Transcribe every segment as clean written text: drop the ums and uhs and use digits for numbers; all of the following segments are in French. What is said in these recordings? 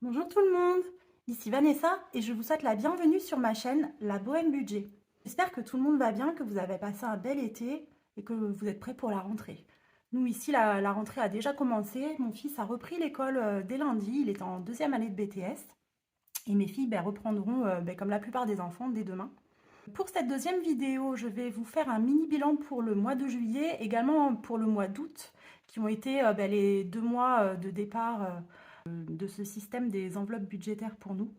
Bonjour tout le monde, ici Vanessa et je vous souhaite la bienvenue sur ma chaîne La Bohème Budget. J'espère que tout le monde va bien, que vous avez passé un bel été et que vous êtes prêts pour la rentrée. Nous ici, la rentrée a déjà commencé, mon fils a repris l'école dès lundi, il est en deuxième année de BTS et mes filles reprendront comme la plupart des enfants dès demain. Pour cette deuxième vidéo, je vais vous faire un mini bilan pour le mois de juillet, également pour le mois d'août, qui ont été les 2 mois de départ de ce système des enveloppes budgétaires pour nous.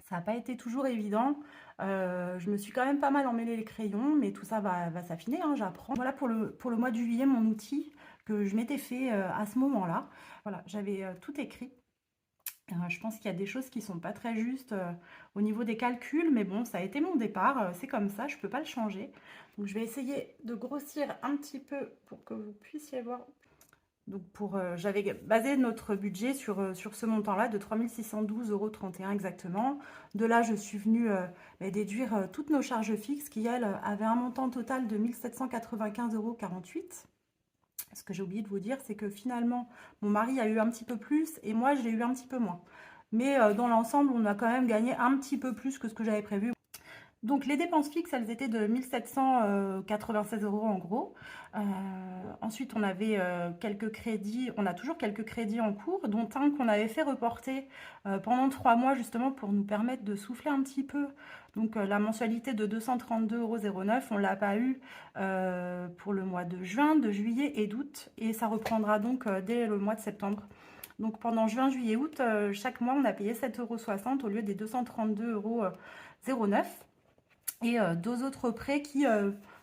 Ça n'a pas été toujours évident. Je me suis quand même pas mal emmêlé les crayons, mais tout ça va s'affiner, hein, j'apprends. Voilà pour le mois de juillet, mon outil que je m'étais fait à ce moment-là. Voilà, j'avais tout écrit. Je pense qu'il y a des choses qui sont pas très justes au niveau des calculs, mais bon, ça a été mon départ, c'est comme ça, je peux pas le changer. Donc je vais essayer de grossir un petit peu pour que vous puissiez voir. Donc j'avais basé notre budget sur ce montant-là de 3 612,31 € exactement. De là, je suis venue déduire toutes nos charges fixes qui, elles, avaient un montant total de 1 795,48 €. Ce que j'ai oublié de vous dire, c'est que finalement, mon mari a eu un petit peu plus et moi, j'ai eu un petit peu moins. Mais dans l'ensemble, on a quand même gagné un petit peu plus que ce que j'avais prévu. Donc les dépenses fixes, elles étaient de 1 796 € en gros. Ensuite, on avait quelques crédits, on a toujours quelques crédits en cours, dont un qu'on avait fait reporter pendant 3 mois justement pour nous permettre de souffler un petit peu. Donc la mensualité de 232,09 €, on ne l'a pas eu pour le mois de juin, de juillet et d'août. Et ça reprendra donc dès le mois de septembre. Donc pendant juin, juillet, août, chaque mois, on a payé 7,60 € au lieu des 232,09 €. Et deux autres prêts qui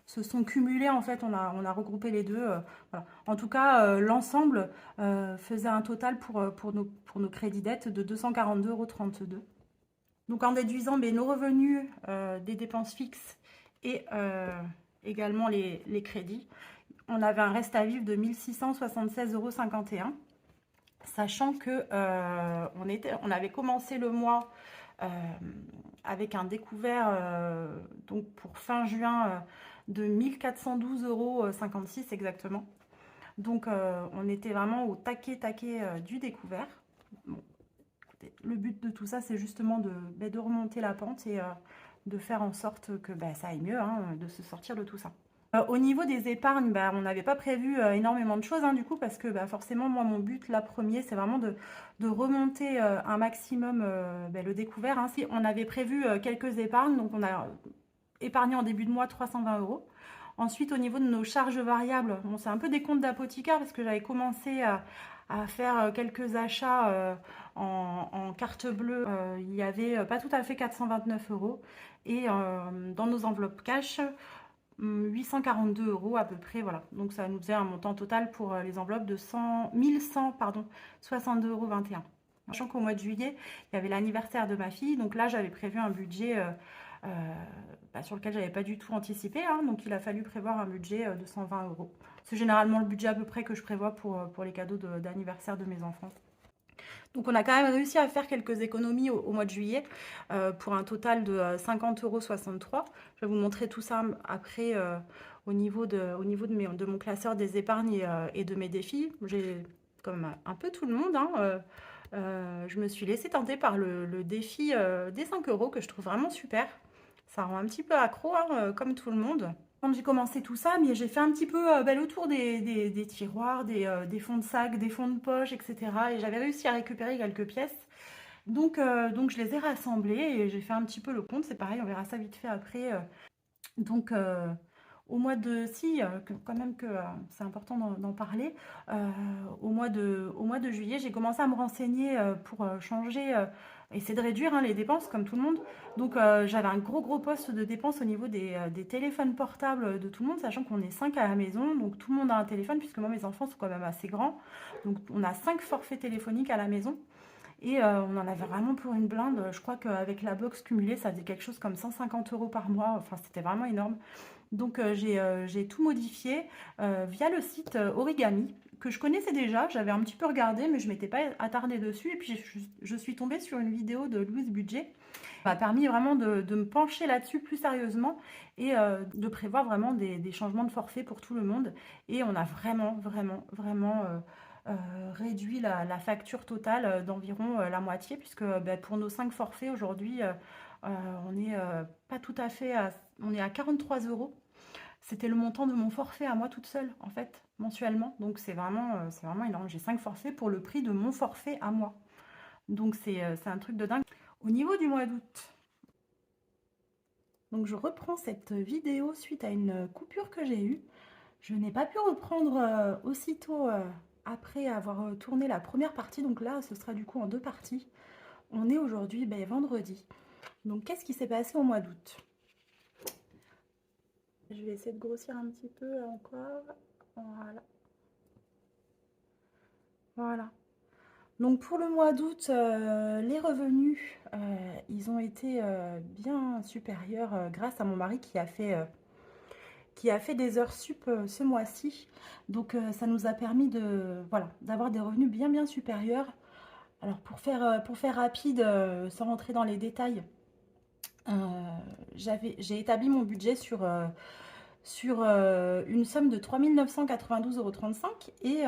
se sont cumulés, en fait, on a regroupé les deux. Voilà. En tout cas, l'ensemble faisait un total pour nos crédits dettes de 242,32 €. Donc en déduisant nos revenus des dépenses fixes et également les crédits, on avait un reste à vivre de 1 676,51 €, sachant que on avait commencé le mois avec un découvert donc pour fin juin de 1 412,56 € exactement. Donc on était vraiment au taquet du découvert. Bon, écoutez, le but de tout ça, c'est justement de remonter la pente et de faire en sorte que ça aille mieux, hein, de se sortir de tout ça. Au niveau des épargnes, on n'avait pas prévu énormément de choses, hein, du coup, parce que forcément, moi, mon but, là, premier, c'est vraiment de remonter un maximum le découvert, hein. Si on avait prévu quelques épargnes, donc on a épargné en début de mois 320 €. Ensuite, au niveau de nos charges variables, bon, c'est un peu des comptes d'apothicaire parce que j'avais commencé à faire quelques achats en carte bleue. Il y avait pas tout à fait 429 €. Et dans nos enveloppes cash, 842 € à peu près, voilà. Donc ça nous faisait un montant total pour les enveloppes de 62,21 €. Sachant qu'au mois de juillet, il y avait l'anniversaire de ma fille, donc là j'avais prévu un budget sur lequel j'avais pas du tout anticipé, hein, donc il a fallu prévoir un budget de 120 €. C'est généralement le budget à peu près que je prévois pour les cadeaux d'anniversaire de mes enfants. Donc on a quand même réussi à faire quelques économies au mois de juillet pour un total de 50,63 €. Je vais vous montrer tout ça après au niveau de mon classeur des épargnes et de mes défis. J'ai, comme un peu tout le monde, hein, je me suis laissée tenter par le défi des 5 € que je trouve vraiment super. Ça rend un petit peu accro, hein, comme tout le monde. Quand j'ai commencé tout ça, mais j'ai fait un petit peu le tour des tiroirs, des fonds de sac, des fonds de poche, etc. Et j'avais réussi à récupérer quelques pièces. Donc je les ai rassemblées et j'ai fait un petit peu le compte. C'est pareil, on verra ça vite fait après. Donc au mois de... Si, quand même que c'est important d'en parler. Au mois de juillet, j'ai commencé à me renseigner pour changer, essayer de réduire les dépenses comme tout le monde. Donc j'avais un gros poste de dépenses au niveau des téléphones portables de tout le monde, sachant qu'on est 5 à la maison. Donc tout le monde a un téléphone, puisque moi mes enfants sont quand même assez grands. Donc on a 5 forfaits téléphoniques à la maison. Et on en avait vraiment pour une blinde. Je crois qu'avec la box cumulée, ça faisait quelque chose comme 150 € par mois. Enfin, c'était vraiment énorme. Donc j'ai tout modifié via le site Origami, que je connaissais déjà. J'avais un petit peu regardé, mais je ne m'étais pas attardée dessus. Et puis je suis tombée sur une vidéo de Louise Budget. Ça m'a permis vraiment de me pencher là-dessus plus sérieusement et de prévoir vraiment des changements de forfait pour tout le monde. Et on a vraiment réduit la facture totale d'environ la moitié, puisque bah, pour nos 5 forfaits aujourd'hui, on est pas tout à fait on est à 43 euros. C'était le montant de mon forfait à moi toute seule, en fait, mensuellement. Donc c'est vraiment énorme. J'ai 5 forfaits pour le prix de mon forfait à moi. Donc c'est un truc de dingue. Au niveau du mois d'août, donc je reprends cette vidéo suite à une coupure que j'ai eue. Je n'ai pas pu reprendre aussitôt après avoir tourné la première partie. Donc là, ce sera du coup en 2 parties. On est aujourd'hui ben, vendredi. Donc qu'est-ce qui s'est passé au mois d'août? Je vais essayer de grossir un petit peu encore. Voilà. Voilà. Donc pour le mois d'août, les revenus, ils ont été bien supérieurs grâce à mon mari qui a fait des heures sup ce mois-ci. Donc ça nous a permis de, voilà, d'avoir des revenus bien supérieurs. Alors pour faire rapide, sans rentrer dans les détails, euh, j'ai établi mon budget sur une somme de 3 992,35 € et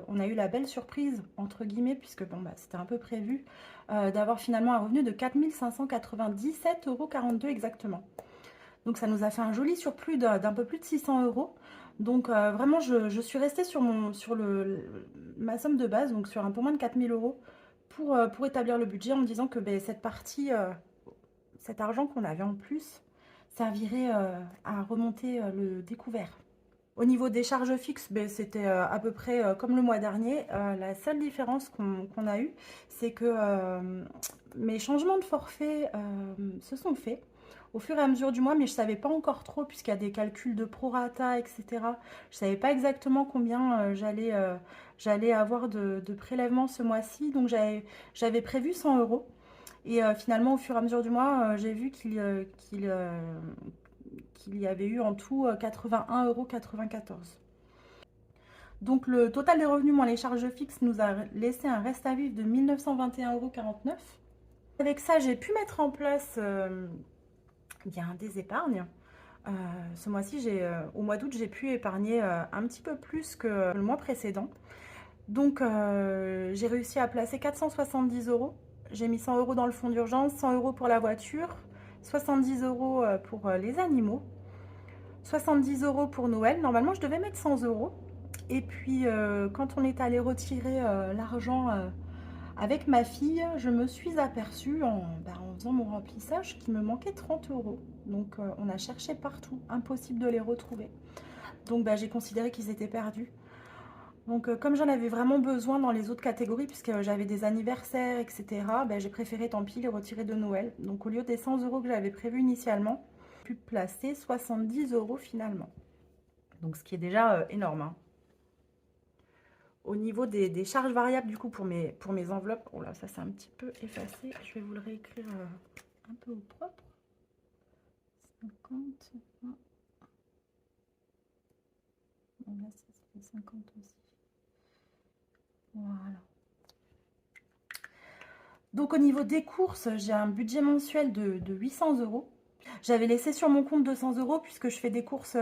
on a eu la belle surprise, entre guillemets, puisque bon, bah, c'était un peu prévu, d'avoir finalement un revenu de 4 597,42 € exactement. Donc ça nous a fait un joli surplus d'un peu plus de 600 euros. Donc vraiment, je suis restée sur ma somme de base, donc sur un peu moins de 4 000 euros, pour établir le budget en me disant que ben, cette partie, cet argent qu'on avait en plus, servirait à remonter le découvert. Au niveau des charges fixes, ben, c'était à peu près comme le mois dernier. La seule différence qu'on a eue, c'est que mes changements de forfait se sont faits au fur et à mesure du mois, mais je ne savais pas encore trop, puisqu'il y a des calculs de prorata, etc. Je ne savais pas exactement combien j'allais avoir de prélèvements ce mois-ci, donc j'avais prévu 100 euros. Et finalement, au fur et à mesure du mois, j'ai vu qu'il y avait eu en tout 81,94 €. Donc le total des revenus moins les charges fixes nous a laissé un reste à vivre de 1 921,49 €. Avec ça, j'ai pu mettre en place bien des épargnes. Ce mois-ci, au mois d'août, j'ai pu épargner un petit peu plus que le mois précédent. Donc j'ai réussi à placer 470 €. J'ai mis 100 € dans le fonds d'urgence, 100 € pour la voiture, 70 € pour les animaux, 70 € pour Noël. Normalement, je devais mettre 100 €. Et puis, quand on est allé retirer l'argent avec ma fille, je me suis aperçue en faisant mon remplissage qu'il me manquait 30 €. Donc, on a cherché partout, impossible de les retrouver. Donc, bah, j'ai considéré qu'ils étaient perdus. Donc, comme j'en avais vraiment besoin dans les autres catégories, puisque j'avais des anniversaires, etc., bah, j'ai préféré, tant pis, les retirer de Noël. Donc, au lieu des 100 € que j'avais prévu initialement, j'ai pu placer 70 € finalement. Donc, ce qui est déjà énorme, hein. Au niveau des charges variables, du coup, pour mes enveloppes, oh là, ça c'est un petit peu effacé. Je vais vous le réécrire un peu au propre. 50, 20. Bon, là, ça fait 50 aussi. Voilà. Donc, au niveau des courses, j'ai un budget mensuel de 800 €. J'avais laissé sur mon compte 200 € puisque je fais des courses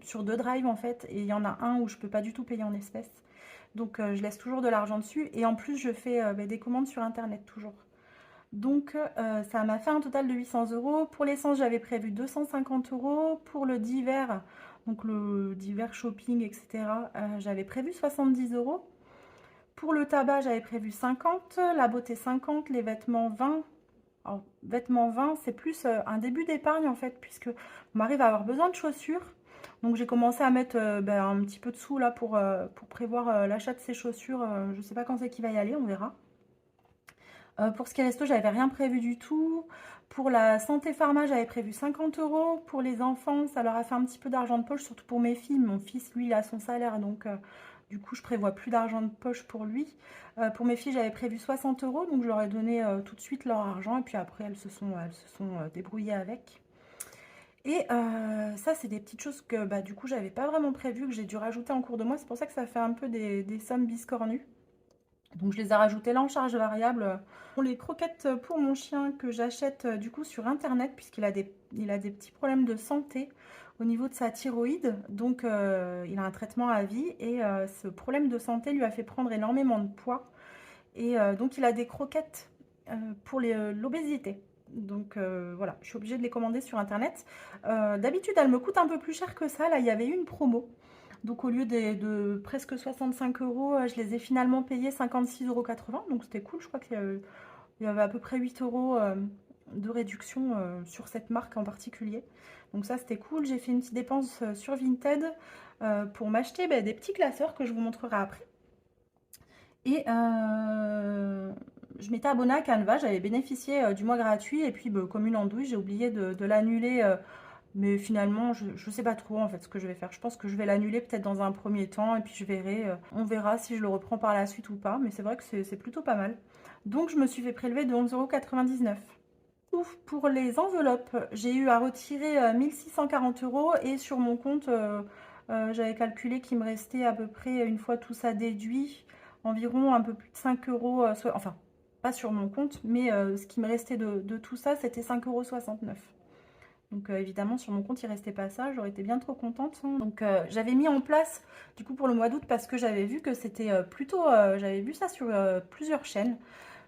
sur 2 drives en fait. Et il y en a un où je ne peux pas du tout payer en espèces. Donc, je laisse toujours de l'argent dessus. Et en plus, je fais des commandes sur Internet toujours. Donc, ça m'a fait un total de 800 €. Pour l'essence, j'avais prévu 250 €. Pour le divers, donc le divers shopping, etc., j'avais prévu 70 €. Pour le tabac, j'avais prévu 50, la beauté 50, les vêtements 20. Alors, vêtements 20, c'est plus un début d'épargne en fait, puisque on m'arrive à avoir besoin de chaussures. Donc j'ai commencé à mettre un petit peu de sous là pour prévoir l'achat de ces chaussures. Je ne sais pas quand c'est qu'il va y aller, on verra. Pour ce qui est resto, j'avais rien prévu du tout. Pour la santé pharma, j'avais prévu 50 €. Pour les enfants, ça leur a fait un petit peu d'argent de poche, surtout pour mes filles. Mon fils, lui, il a son salaire, donc du coup, je prévois plus d'argent de poche pour lui. Pour mes filles, j'avais prévu 60 €, donc je leur ai donné tout de suite leur argent. Et puis après, elles se sont débrouillées avec. Et ça, c'est des petites choses que bah, du coup, j'avais pas vraiment prévu, que j'ai dû rajouter en cours de mois. C'est pour ça que ça fait un peu des sommes biscornues. Donc je les ai rajoutées là en charge variable. Pour les croquettes pour mon chien que j'achète du coup sur internet, puisqu'il a des petits problèmes de santé. au niveau de sa thyroïde. Donc, il a un traitement à vie et ce problème de santé lui a fait prendre énormément de poids. Et donc, il a des croquettes pour l'obésité. Donc voilà, je suis obligée de les commander sur internet. D'habitude, elles me coûtent un peu plus cher que ça. Là, il y avait eu une promo. Donc au lieu de presque 65 euros, je les ai finalement payés 56,80 €. Donc c'était cool, je crois qu'il y avait à peu près 8 euros de réduction sur cette marque en particulier. Donc ça c'était cool. J'ai fait une petite dépense sur Vinted pour m'acheter des petits classeurs que je vous montrerai après. Et je m'étais abonnée à Canva, j'avais bénéficié du mois gratuit. Et puis comme une andouille, j'ai oublié de l'annuler. Mais finalement, je ne sais pas trop en fait ce que je vais faire. Je pense que je vais l'annuler peut-être dans un premier temps. Et puis je verrai, on verra si je le reprends par la suite ou pas. Mais c'est vrai que c'est plutôt pas mal. Donc je me suis fait prélever de 11,99 €. Ouf, pour les enveloppes, j'ai eu à retirer 1640 € et sur mon compte, j'avais calculé qu'il me restait à peu près, une fois tout ça déduit, environ un peu plus de 5 €, enfin, pas sur mon compte, mais ce qui me restait de tout ça, c'était 5,69 €. Donc évidemment, sur mon compte, il restait pas ça, j'aurais été bien trop contente, hein. Donc j'avais mis en place, du coup, pour le mois d'août, parce que j'avais vu que c'était plutôt, j'avais vu ça sur plusieurs chaînes.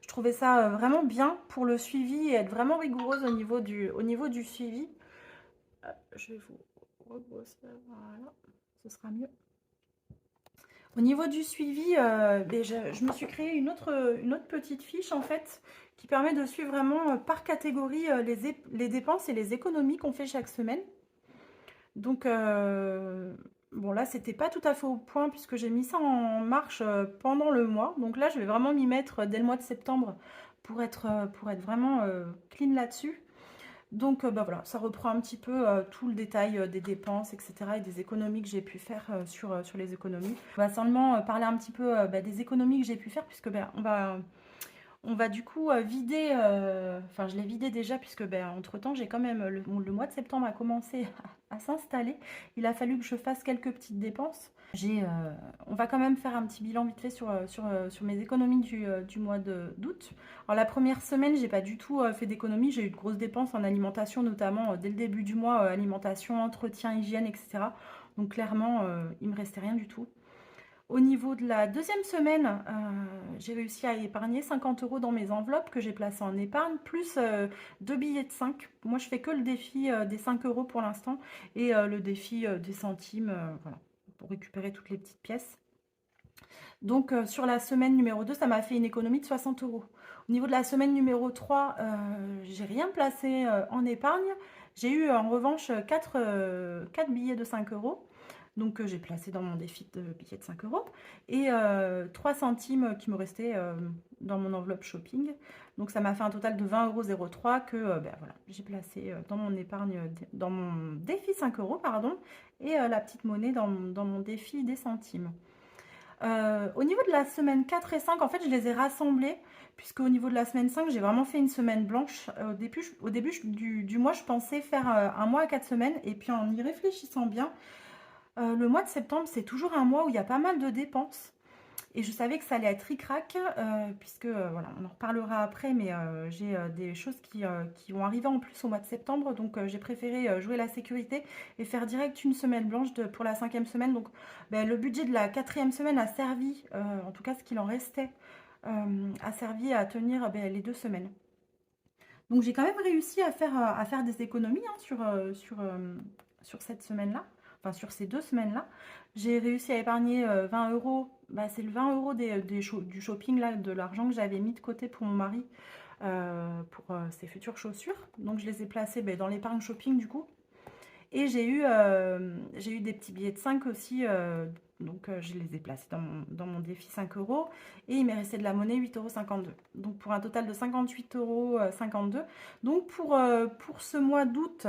Je trouvais ça vraiment bien pour le suivi et être vraiment rigoureuse au niveau du suivi. Je vais vous rebrosser, voilà, ce sera mieux. Au niveau du suivi, je me suis créé une autre petite fiche en fait qui permet de suivre vraiment par catégorie les dépenses et les économies qu'on fait chaque semaine. Donc, bon là, c'était pas tout à fait au point puisque j'ai mis ça en marche pendant le mois. Donc là, je vais vraiment m'y mettre dès le mois de septembre pour être vraiment clean là-dessus. Donc, voilà, ça reprend un petit peu tout le détail des dépenses, etc. et des économies que j'ai pu faire sur les économies. On va seulement parler un petit peu des économies que j'ai pu faire puisque on va du coup vider, enfin je l'ai vidé déjà puisque entre-temps j'ai quand même, le mois de septembre a commencé à s'installer. Il a fallu que je fasse quelques petites dépenses. On va quand même faire un petit bilan vite fait sur mes économies du mois d'août. Alors la première semaine, j'ai pas du tout fait d'économies. J'ai eu de grosses dépenses en alimentation, notamment dès le début du mois, alimentation, entretien, hygiène, etc. Donc clairement, il me restait rien du tout. Au niveau de la deuxième semaine, j'ai réussi à épargner 50 € dans mes enveloppes que j'ai placées en épargne, plus 2 billets de 5. Moi, je fais que le défi des 5 € pour l'instant et le défi des centimes, voilà, pour récupérer toutes les petites pièces. Donc, sur la semaine numéro 2, ça m'a fait une économie de 60 €. Au niveau de la semaine numéro 3, j'ai rien placé en épargne. J'ai eu en revanche 4 billets de 5 €. Donc j'ai placé dans mon défi de billets de 5 € et 3 centimes qui me restaient dans mon enveloppe shopping. Donc ça m'a fait un total de 20,03 € que voilà, j'ai placé dans mon épargne, dans mon défi 5 € pardon, et la petite monnaie dans mon défi des centimes. Au niveau de la semaine 4 et 5, en fait, je les ai rassemblés, puisque au niveau de la semaine 5, j'ai vraiment fait une semaine blanche. Au début du mois, je pensais faire un mois à 4 semaines, et puis en y réfléchissant bien, le mois de septembre, c'est toujours un mois où il y a pas mal de dépenses. Et je savais que ça allait être ric-rac, puisque, voilà, on en reparlera après, mais j'ai des choses qui vont arriver en plus au mois de septembre. Donc, j'ai préféré jouer la sécurité et faire direct une semaine blanche pour la 5e semaine. Donc, le budget de la 4e semaine a servi, en tout cas ce qu'il en restait, a servi à tenir les 2 semaines. Donc, j'ai quand même réussi à faire des économies hein, sur cette semaine-là. Enfin, sur ces 2 semaines-là. J'ai réussi à épargner 20 €. C'est le 20 € du shopping, là, de l'argent que j'avais mis de côté pour mon mari, pour ses futures chaussures. Donc, je les ai placés dans l'épargne shopping, du coup. Et j'ai eu des petits billets de 5 aussi. Donc, je les ai placés dans mon défi 5 €. Et il m'est resté de la monnaie 8,52 €. Donc, pour un total de 58,52 €. Donc, pour ce mois d'août,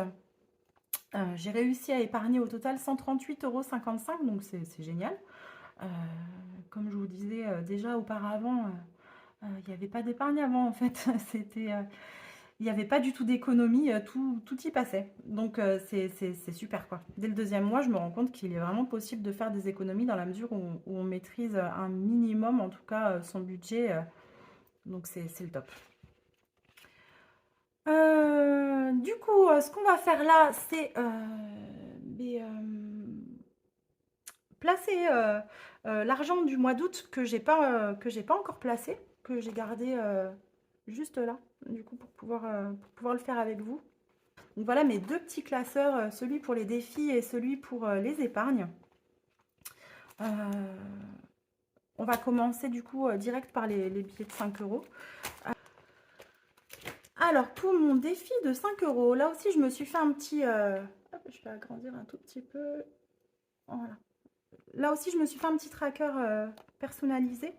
j'ai réussi à épargner au total 138,55 €, donc c'est génial. Comme je vous disais déjà auparavant, il n'y avait pas d'épargne avant en fait. Il n'y avait pas du tout d'économie, tout y passait. Donc c'est super quoi. Dès le deuxième mois, je me rends compte qu'il est vraiment possible de faire des économies dans la mesure où on maîtrise un minimum, en tout cas son budget. Donc c'est le top. Du coup, ce qu'on va faire là, c'est placer l'argent du mois d'août que j'ai pas encore placé, que j'ai gardé juste là, du coup, pour pouvoir le faire avec vous. Donc voilà mes deux petits classeurs, celui pour les défis et celui pour les épargnes. On va commencer du coup direct par les billets de 5 euros. Alors pour mon défi de 5 euros, là aussi je me suis fait un petit... hop, je vais agrandir un tout petit peu. Voilà. Là aussi je me suis fait un petit tracker personnalisé.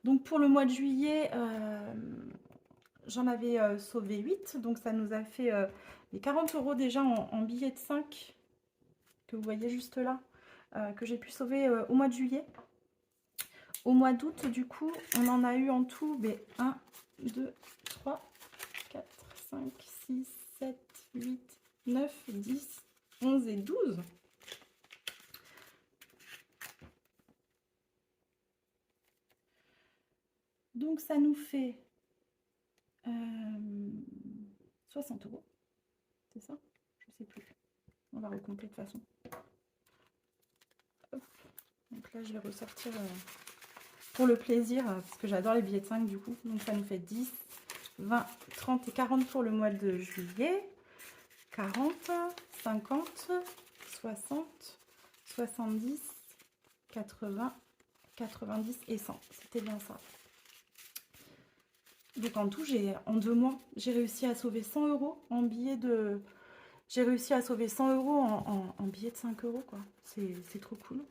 Donc pour le mois de juillet, j'en avais sauvé 8. Donc ça nous a fait les 40 euros déjà en billets de 5 que vous voyez juste là, que j'ai pu sauver au mois de juillet. Au mois d'août, du coup, on en a eu en tout 1, 2, 3, 4, 5, 6, 7, 8, 9, 10, 11 et 12. Donc ça nous fait 60 euros. C'est ça? Je sais plus. On va recompter de toute façon. Hop. Donc là, je vais ressortir pour le plaisir, parce que j'adore les billets de 5 du coup. Donc ça nous fait 10, 20, 30 et 40 pour le mois de juillet. 40, 50, 60, 70, 80, 90 et 100. C'était bien ça. Donc en tout, en 2 mois, j'ai réussi à sauver 100 euros en billets de... J'ai réussi à sauver 100 euros en billets de 5 euros, quoi. C'est trop cool.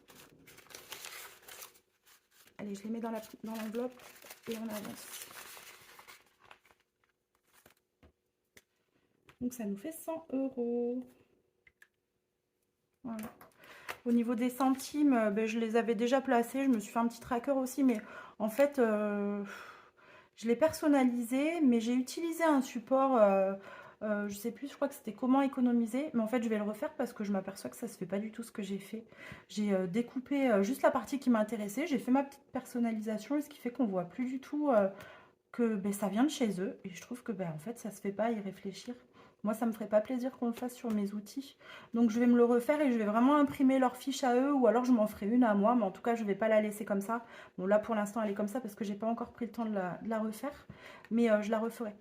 Allez, je les mets dans l'enveloppe et on avance. Donc ça nous fait 100 euros. Voilà. Au niveau des centimes, je les avais déjà placés. Je me suis fait un petit tracker aussi, mais en fait, je l'ai personnalisé, mais j'ai utilisé un support, je sais plus, je crois que c'était comment économiser, mais en fait, je vais le refaire parce que je m'aperçois que ça se fait pas du tout ce que j'ai fait. J'ai découpé juste la partie qui m'intéressait, j'ai fait ma petite personnalisation, ce qui fait qu'on voit plus du tout que ça vient de chez eux, et je trouve que en fait, ça se fait pas à y réfléchir. Moi, ça me ferait pas plaisir qu'on le fasse sur mes outils. Donc, je vais me le refaire et je vais vraiment imprimer leur fiche à eux, ou alors je m'en ferai une à moi, mais en tout cas, je vais pas la laisser comme ça. Bon, là, pour l'instant, elle est comme ça parce que j'ai pas encore pris le temps de la refaire, mais je la referai.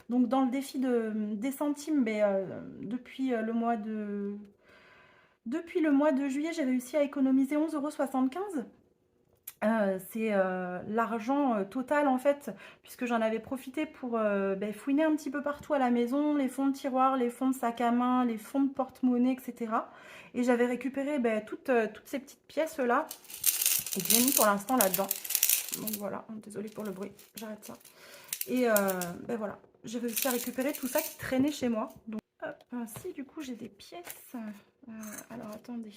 Donc, dans le défi des centimes, depuis le mois de juillet, j'ai réussi à économiser 11,75 €. C'est l'argent total en fait, puisque j'en avais profité pour fouiner un petit peu partout à la maison, les fonds de tiroir, les fonds de sac à main, les fonds de porte-monnaie, etc. Et j'avais récupéré toutes ces petites pièces là, et que j'ai mis pour l'instant là-dedans. Donc voilà, désolée pour le bruit, j'arrête ça. Et voilà, j'ai réussi à récupérer tout ça qui traînait chez moi. Donc hop, ainsi du coup j'ai des pièces. Alors attendez.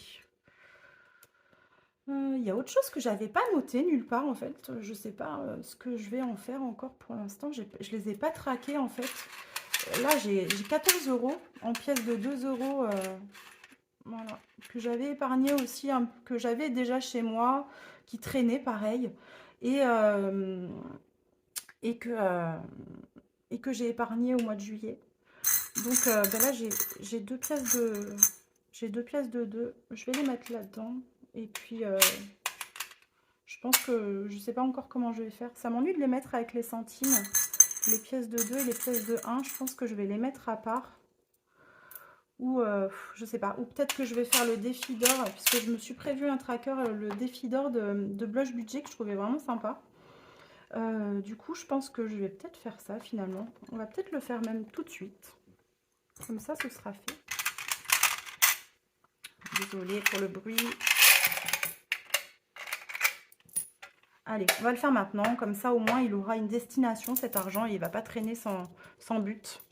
Il y a autre chose que j'avais pas noté nulle part en fait. Je sais pas ce que je vais en faire encore pour l'instant. Je les ai pas traqués en fait. Là j'ai 14 euros en pièces de 2 euros. Voilà. Que j'avais épargné aussi, que j'avais déjà chez moi, qui traînait pareil. Et, euh, et que, euh, et que j'ai épargné au mois de juillet. Donc là j'ai deux pièces de. J'ai deux pièces de 2. Je vais les mettre là-dedans. Et puis je pense que je sais pas encore comment je vais faire. Ça m'ennuie de les mettre avec les centimes. Les pièces de 2 et les pièces de 1. Je pense que je vais les mettre à part. Ou je sais pas. Ou peut-être que je vais faire le défi d'or. Puisque je me suis prévu un tracker, le défi d'or de Blush Budget que je trouvais vraiment sympa. Du coup, je pense que je vais peut-être faire ça finalement. On va peut-être le faire même tout de suite. Comme ça, ce sera fait. Désolée pour le bruit. Allez, on va le faire maintenant. Comme ça, au moins, il aura une destination, cet argent. Et il ne va pas traîner sans but.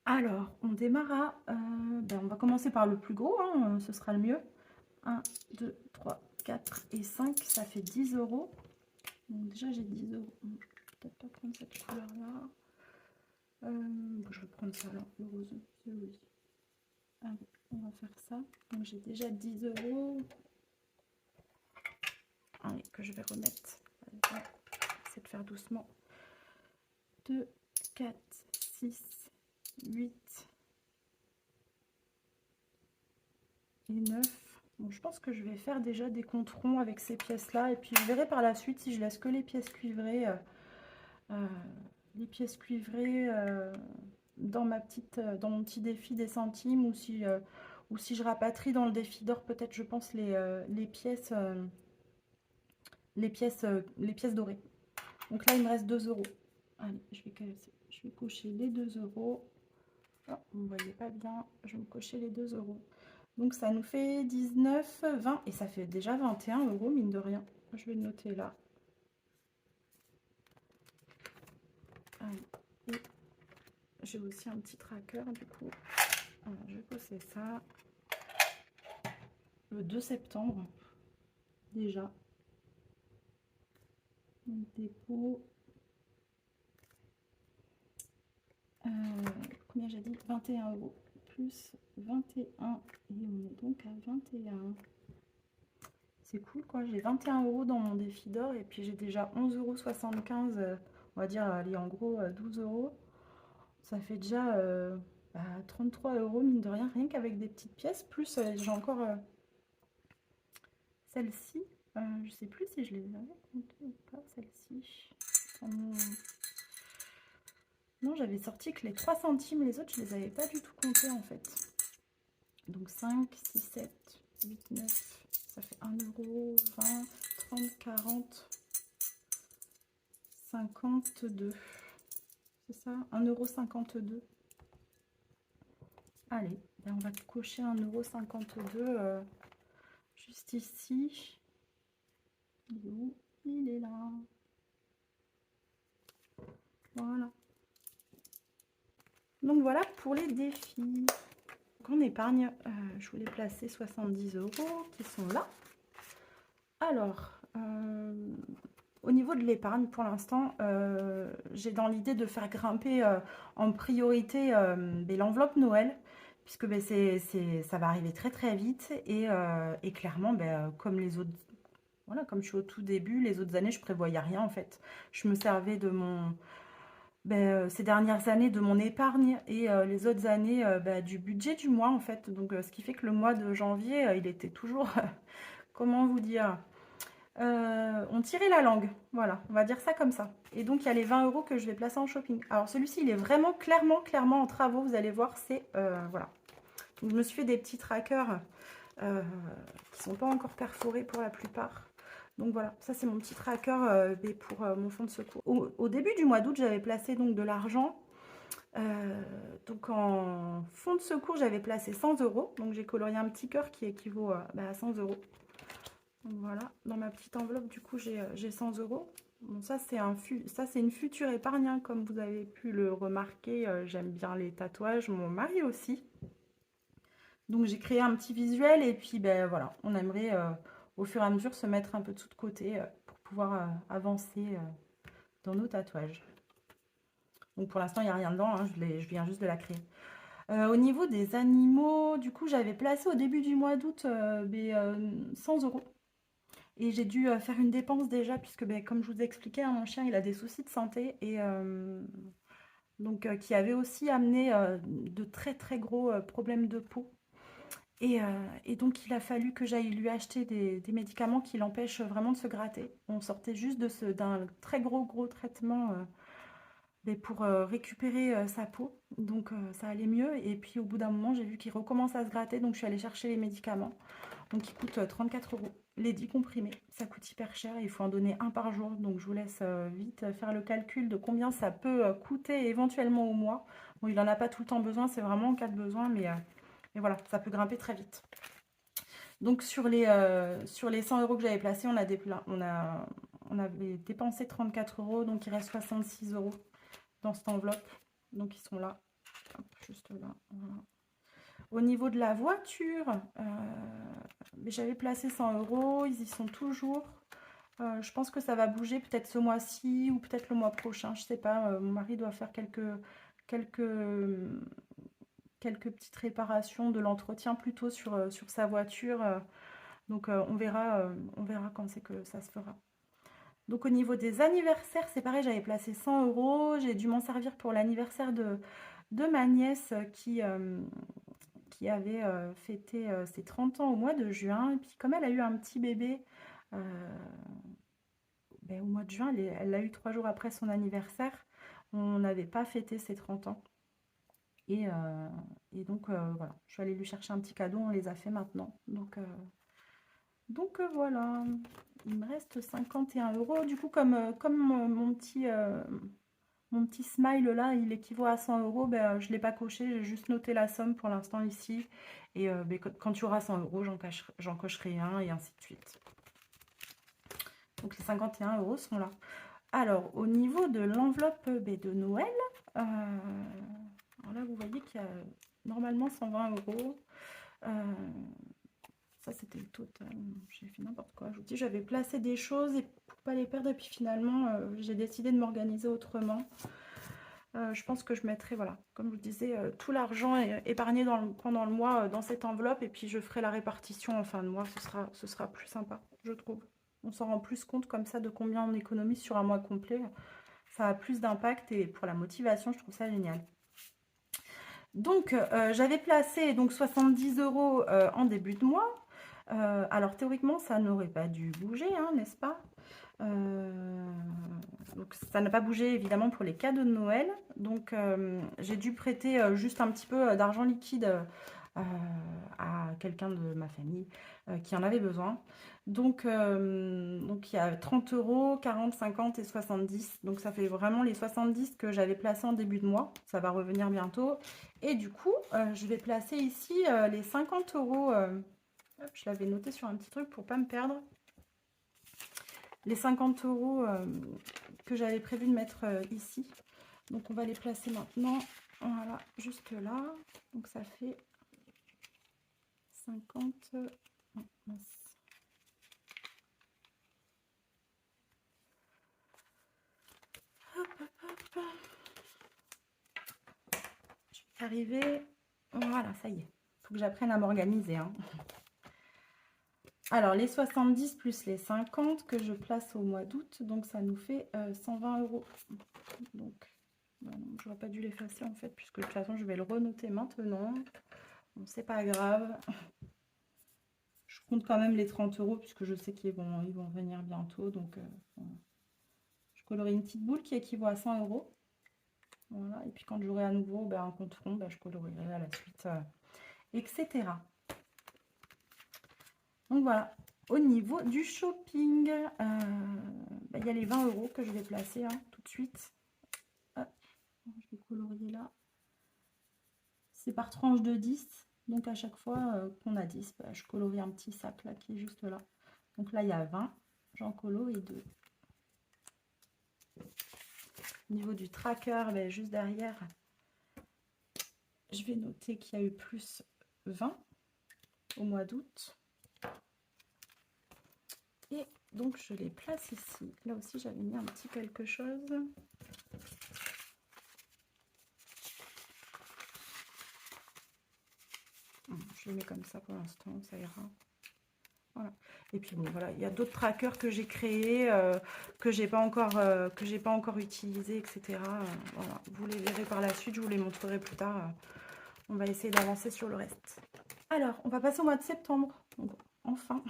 Alors, on démarre à... on va commencer par le plus gros. Hein, ce sera le mieux. 1, 2, 3, 4 et 5. Ça fait 10 euros. Donc déjà, j'ai 10 euros. Je vais peut-être pas prendre cette couleur-là. Je vais prendre ça, là, le rose. Celui. Allez, on va faire ça. Donc, j'ai déjà 10 euros. Allez, que je vais remettre. C'est de faire doucement. 2, 4, 6, 8, et 9. Bon, je pense que je vais faire déjà des comptes ronds avec ces pièces-là. Et puis, je verrai par la suite si je laisse que les pièces cuivrées. Euh, les pièces cuivrées dans dans mon petit défi des centimes ou si je rapatrie dans le défi d'or, peut-être, je pense, les pièces dorées. Donc là, il me reste 2 euros. Allez, je vais cocher les 2 euros. Oh, vous ne voyez pas bien, je vais me cocher les 2 euros. Donc ça nous fait 19, 20 et ça fait déjà 21 euros, mine de rien. Je vais le noter là. Allez, et j'ai aussi un petit tracker du coup. Alors, je vais poser ça le 2 septembre déjà. Donc, dépôt. Combien j'ai dit? 21 euros plus 21 et on est donc à 21. C'est cool quoi, j'ai 21 euros dans mon défi d'or et puis j'ai déjà 11,75 €, on va dire, allez, en gros 12 euros. Ça fait déjà 33 euros, mine de rien, rien qu'avec des petites pièces. Plus j'ai encore celle-ci. Je sais plus si je les avais comptées ou pas, celle-ci. Non, j'avais sorti que les 3 centimes, les autres, je les avais pas du tout comptés en fait. Donc 5, 6, 7, 8, 9, ça fait 1 euro, 20, 30, 40, 52. C'est ça, 1,52 €. Allez, ben on va cocher 1,52 € juste ici. Il est où? Il est là. Voilà. Donc voilà pour les défis. Donc en épargne, je voulais placer 70 € qui sont là. Alors, au niveau de l'épargne, pour l'instant, j'ai dans l'idée de faire grimper en priorité l'enveloppe Noël, puisque ça va arriver très très vite et clairement, comme les autres, voilà, comme je suis au tout début, les autres années, je prévoyais rien en fait. Je me servais de ces dernières années de mon épargne et les autres années du budget du mois en fait. Donc, ce qui fait que le mois de janvier, il était toujours, comment vous dire, on tirait la langue, voilà, on va dire ça comme ça. Et donc, il y a les 20 € que je vais placer en shopping. Alors, celui-ci, il est vraiment clairement en travaux, vous allez voir, c'est, voilà. Donc, je me suis fait des petits trackers qui sont pas encore perforés pour la plupart. Donc, voilà, ça, c'est mon petit tracker pour mon fonds de secours. Au début du mois d'août, j'avais placé donc de l'argent. Donc, en fonds de secours, j'avais placé 100 €. Donc, j'ai colorié un petit cœur qui équivaut à 100 €. Donc voilà, dans ma petite enveloppe, du coup, j'ai 100 €. Bon, ça, c'est une future épargne, hein, comme vous avez pu le remarquer. J'aime bien les tatouages, mon mari aussi. Donc, j'ai créé un petit visuel et puis, ben voilà, on aimerait au fur et à mesure se mettre un peu tout de côté pour pouvoir avancer dans nos tatouages. Donc, pour l'instant, il n'y a rien dedans, hein, je viens juste de la créer. Au niveau des animaux, du coup, j'avais placé au début du mois d'août 100 €. Et j'ai dû faire une dépense déjà, puisque comme je vous ai expliqué, hein, mon chien il a des soucis de santé et donc qui avait aussi amené de très très gros problèmes de peau. Et donc il a fallu que j'aille lui acheter des médicaments qui l'empêchent vraiment de se gratter. On sortait juste d'un très gros traitement pour récupérer sa peau. Donc ça allait mieux. Et puis au bout d'un moment, j'ai vu qu'il recommence à se gratter. Donc je suis allée chercher les médicaments. Donc ils coûtent 34 € les 10 comprimés. Ça coûte hyper cher. Il faut en donner un par jour. Donc je vous laisse vite faire le calcul de combien ça peut coûter éventuellement au mois. Bon, il n'en a pas tout le temps besoin. C'est vraiment en cas de besoin. Mais voilà, ça peut grimper très vite. Donc sur les 100 € que j'avais placés, on avait dépensé 34 €. Donc il reste 66 € dans cette enveloppe. Donc ils sont là. Hop, juste là. Voilà. Au niveau de la voiture, j'avais placé 100 €. Ils y sont toujours. Je pense que ça va bouger peut-être ce mois-ci ou peut-être le mois prochain. Je sais pas. Mon mari doit faire quelques petites réparations, de l'entretien plutôt sur sa voiture. Donc on verra quand c'est que ça se fera. Donc au niveau des anniversaires, c'est pareil, j'avais placé 100 €. J'ai dû m'en servir pour l'anniversaire de ma nièce qui qui avait fêté ses 30 ans au mois de juin. Et puis comme elle a eu un petit bébé ben, au mois de juin, elle l'a eu 3 jours après son anniversaire. On n'avait pas fêté ses 30 ans. Et, euh, et donc voilà, je suis allée lui chercher un petit cadeau, on les a fait maintenant. Donc voilà, il me reste 51 euros. Du coup, comme mon petit smile là, il équivaut à 100 euros, ben, je ne l'ai pas coché, j'ai juste noté la somme pour l'instant ici. Et ben, quand tu auras 100 euros, j'en cocherai un et ainsi de suite. Donc les 51 euros sont là. Alors, au niveau de l'enveloppe ben, de Noël, alors là, vous voyez qu'il y a normalement 120 euros. Ça, c'était le total. J'ai fait n'importe quoi. Je vous dis, j'avais placé des choses et pour pas les perdre. Et puis finalement, j'ai décidé de m'organiser autrement. Je pense que je mettrai, voilà, comme je vous disais, tout l'argent épargné pendant le mois dans cette enveloppe. Et puis je ferai la répartition en fin de mois. Ce sera plus sympa, je trouve. On s'en rend plus compte comme ça de combien on économise sur un mois complet. Ça a plus d'impact et pour la motivation, je trouve ça génial. Donc, j'avais placé donc 70 euros en début de mois. Alors, théoriquement, ça n'aurait pas dû bouger, hein, n'est-ce pas? Donc, ça n'a pas bougé, évidemment, pour les cadeaux de Noël. Donc, j'ai dû prêter juste un petit peu d'argent liquide à quelqu'un de ma famille qui en avait besoin. Donc il y a 30 euros, 40, 50 et 70. Donc ça fait vraiment les 70 que j'avais placés en début de mois. Ça va revenir bientôt. Et du coup, je vais placer ici les 50 euros. Hop, je l'avais noté sur un petit truc pour pas me perdre. Les 50 euros que j'avais prévu de mettre ici. Donc on va les placer maintenant. Voilà, juste là. Donc ça fait 50. Oh, mince. Hop, hop, hop. Je vais arriver. Voilà, ça y est. Il faut que j'apprenne à m'organiser. Hein. Alors, les 70 plus les 50 que je place au mois d'août. Donc, ça nous fait 120 euros. Donc, non, je n'aurais pas dû l'effacer en fait, puisque de toute façon, je vais le renoter maintenant. Bon, c'est pas grave. Je compte quand même les 30 euros, puisque je sais qu'ils vont venir bientôt. Donc, je colorie une petite boule qui équivaut à 100 euros. Voilà. Et puis, quand j'aurai à nouveau un compte rond, je colorierai à la suite, etc. Donc, voilà. Au niveau du shopping, il y a les 20 euros que je vais placer tout de suite. Hop, je vais colorier là. C'est par tranche de 10. Donc, à chaque fois qu'on a 10, je colorie un petit sac là qui est juste là. Donc là, il y a 20. J'en colorie 2. Au niveau du tracker, juste derrière, je vais noter qu'il y a eu plus 20 au mois d'août. Et donc, je les place ici. Là aussi, j'avais mis un petit quelque chose. Je les mets comme ça pour l'instant, ça ira. Voilà. Et puis bon, voilà, il y a d'autres trackers que j'ai créés, que j'ai pas encore utilisés, etc. Voilà. Vous les verrez par la suite, je vous les montrerai plus tard. On va essayer d'avancer sur le reste. Alors, on va passer au mois de septembre. Donc, enfin,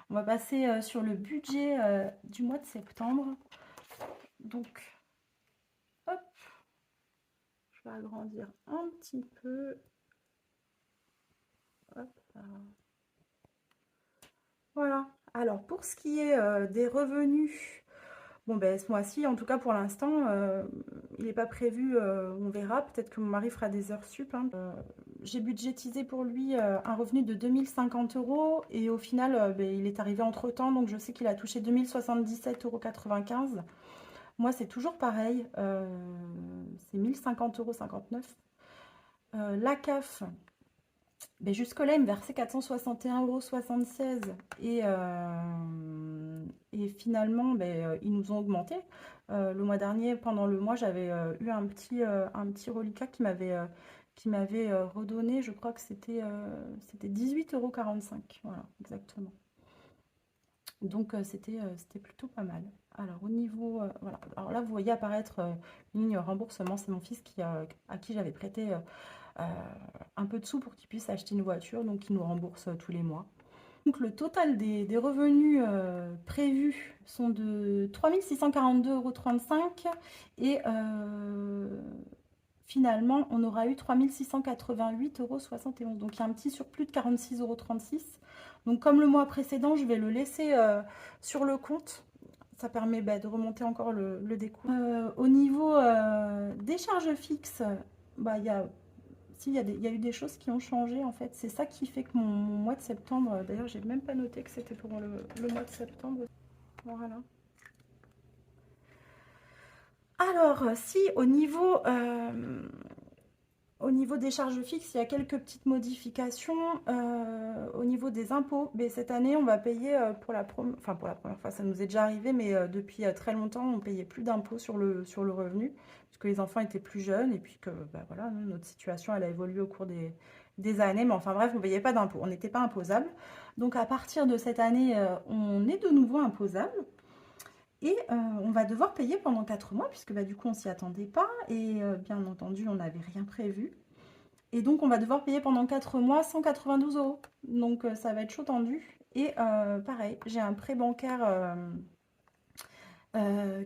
on va passer sur le budget du mois de septembre. Donc, hop, je vais agrandir un petit peu. Hop là. Voilà. Alors, pour ce qui est des revenus, bon, ce mois-ci, en tout cas pour l'instant, il n'est pas prévu, on verra. Peut-être que mon mari fera des heures sup. Hein. J'ai budgétisé pour lui un revenu de 2050 euros et au final, il est arrivé entre-temps, donc je sais qu'il a touché 2077,95 euros. Moi, c'est toujours pareil, c'est 1050,59 euros. La CAF, jusque-là, il me versait 461,76 € et finalement, ils nous ont augmenté. Le mois dernier, pendant le mois, j'avais eu un petit reliquat qui m'avait redonné, je crois que c'était 18,45 €. Voilà, exactement. Donc, c'était plutôt pas mal. Alors, au niveau... voilà. Alors là, vous voyez apparaître une ligne remboursement. C'est mon fils à qui j'avais prêté un peu de sous pour qu'ils puissent acheter une voiture, donc ils nous remboursent tous les mois. Donc le total des revenus prévus sont de 3 642,35 € et finalement on aura eu 3 688,71 €. Donc il y a un petit surplus de 46,36 €. Donc comme le mois précédent, je vais le laisser sur le compte. Ça permet de remonter encore le décompte. Au niveau des charges fixes, il y a si, il y a eu des choses qui ont changé en fait. C'est ça qui fait que mon mois de septembre, d'ailleurs, j'ai même pas noté que c'était pour le mois de septembre. Voilà. Alors, si au niveau des charges fixes, il y a quelques petites modifications. Au niveau des impôts, mais cette année, on va payer pour la première fois, ça nous est déjà arrivé, mais depuis très longtemps, on ne payait plus d'impôts sur le revenu, parce que les enfants étaient plus jeunes, et puis que voilà, notre situation, elle a évolué au cours des années, mais enfin bref, on ne payait pas d'impôts, on n'était pas imposable. Donc à partir de cette année, on est de nouveau imposable. Et on va devoir payer pendant 4 mois, puisque du coup, on s'y attendait pas. Et bien entendu, on n'avait rien prévu. Et donc, on va devoir payer pendant 4 mois 192 €. Donc, ça va être chaud tendu. Et pareil, j'ai un prêt bancaire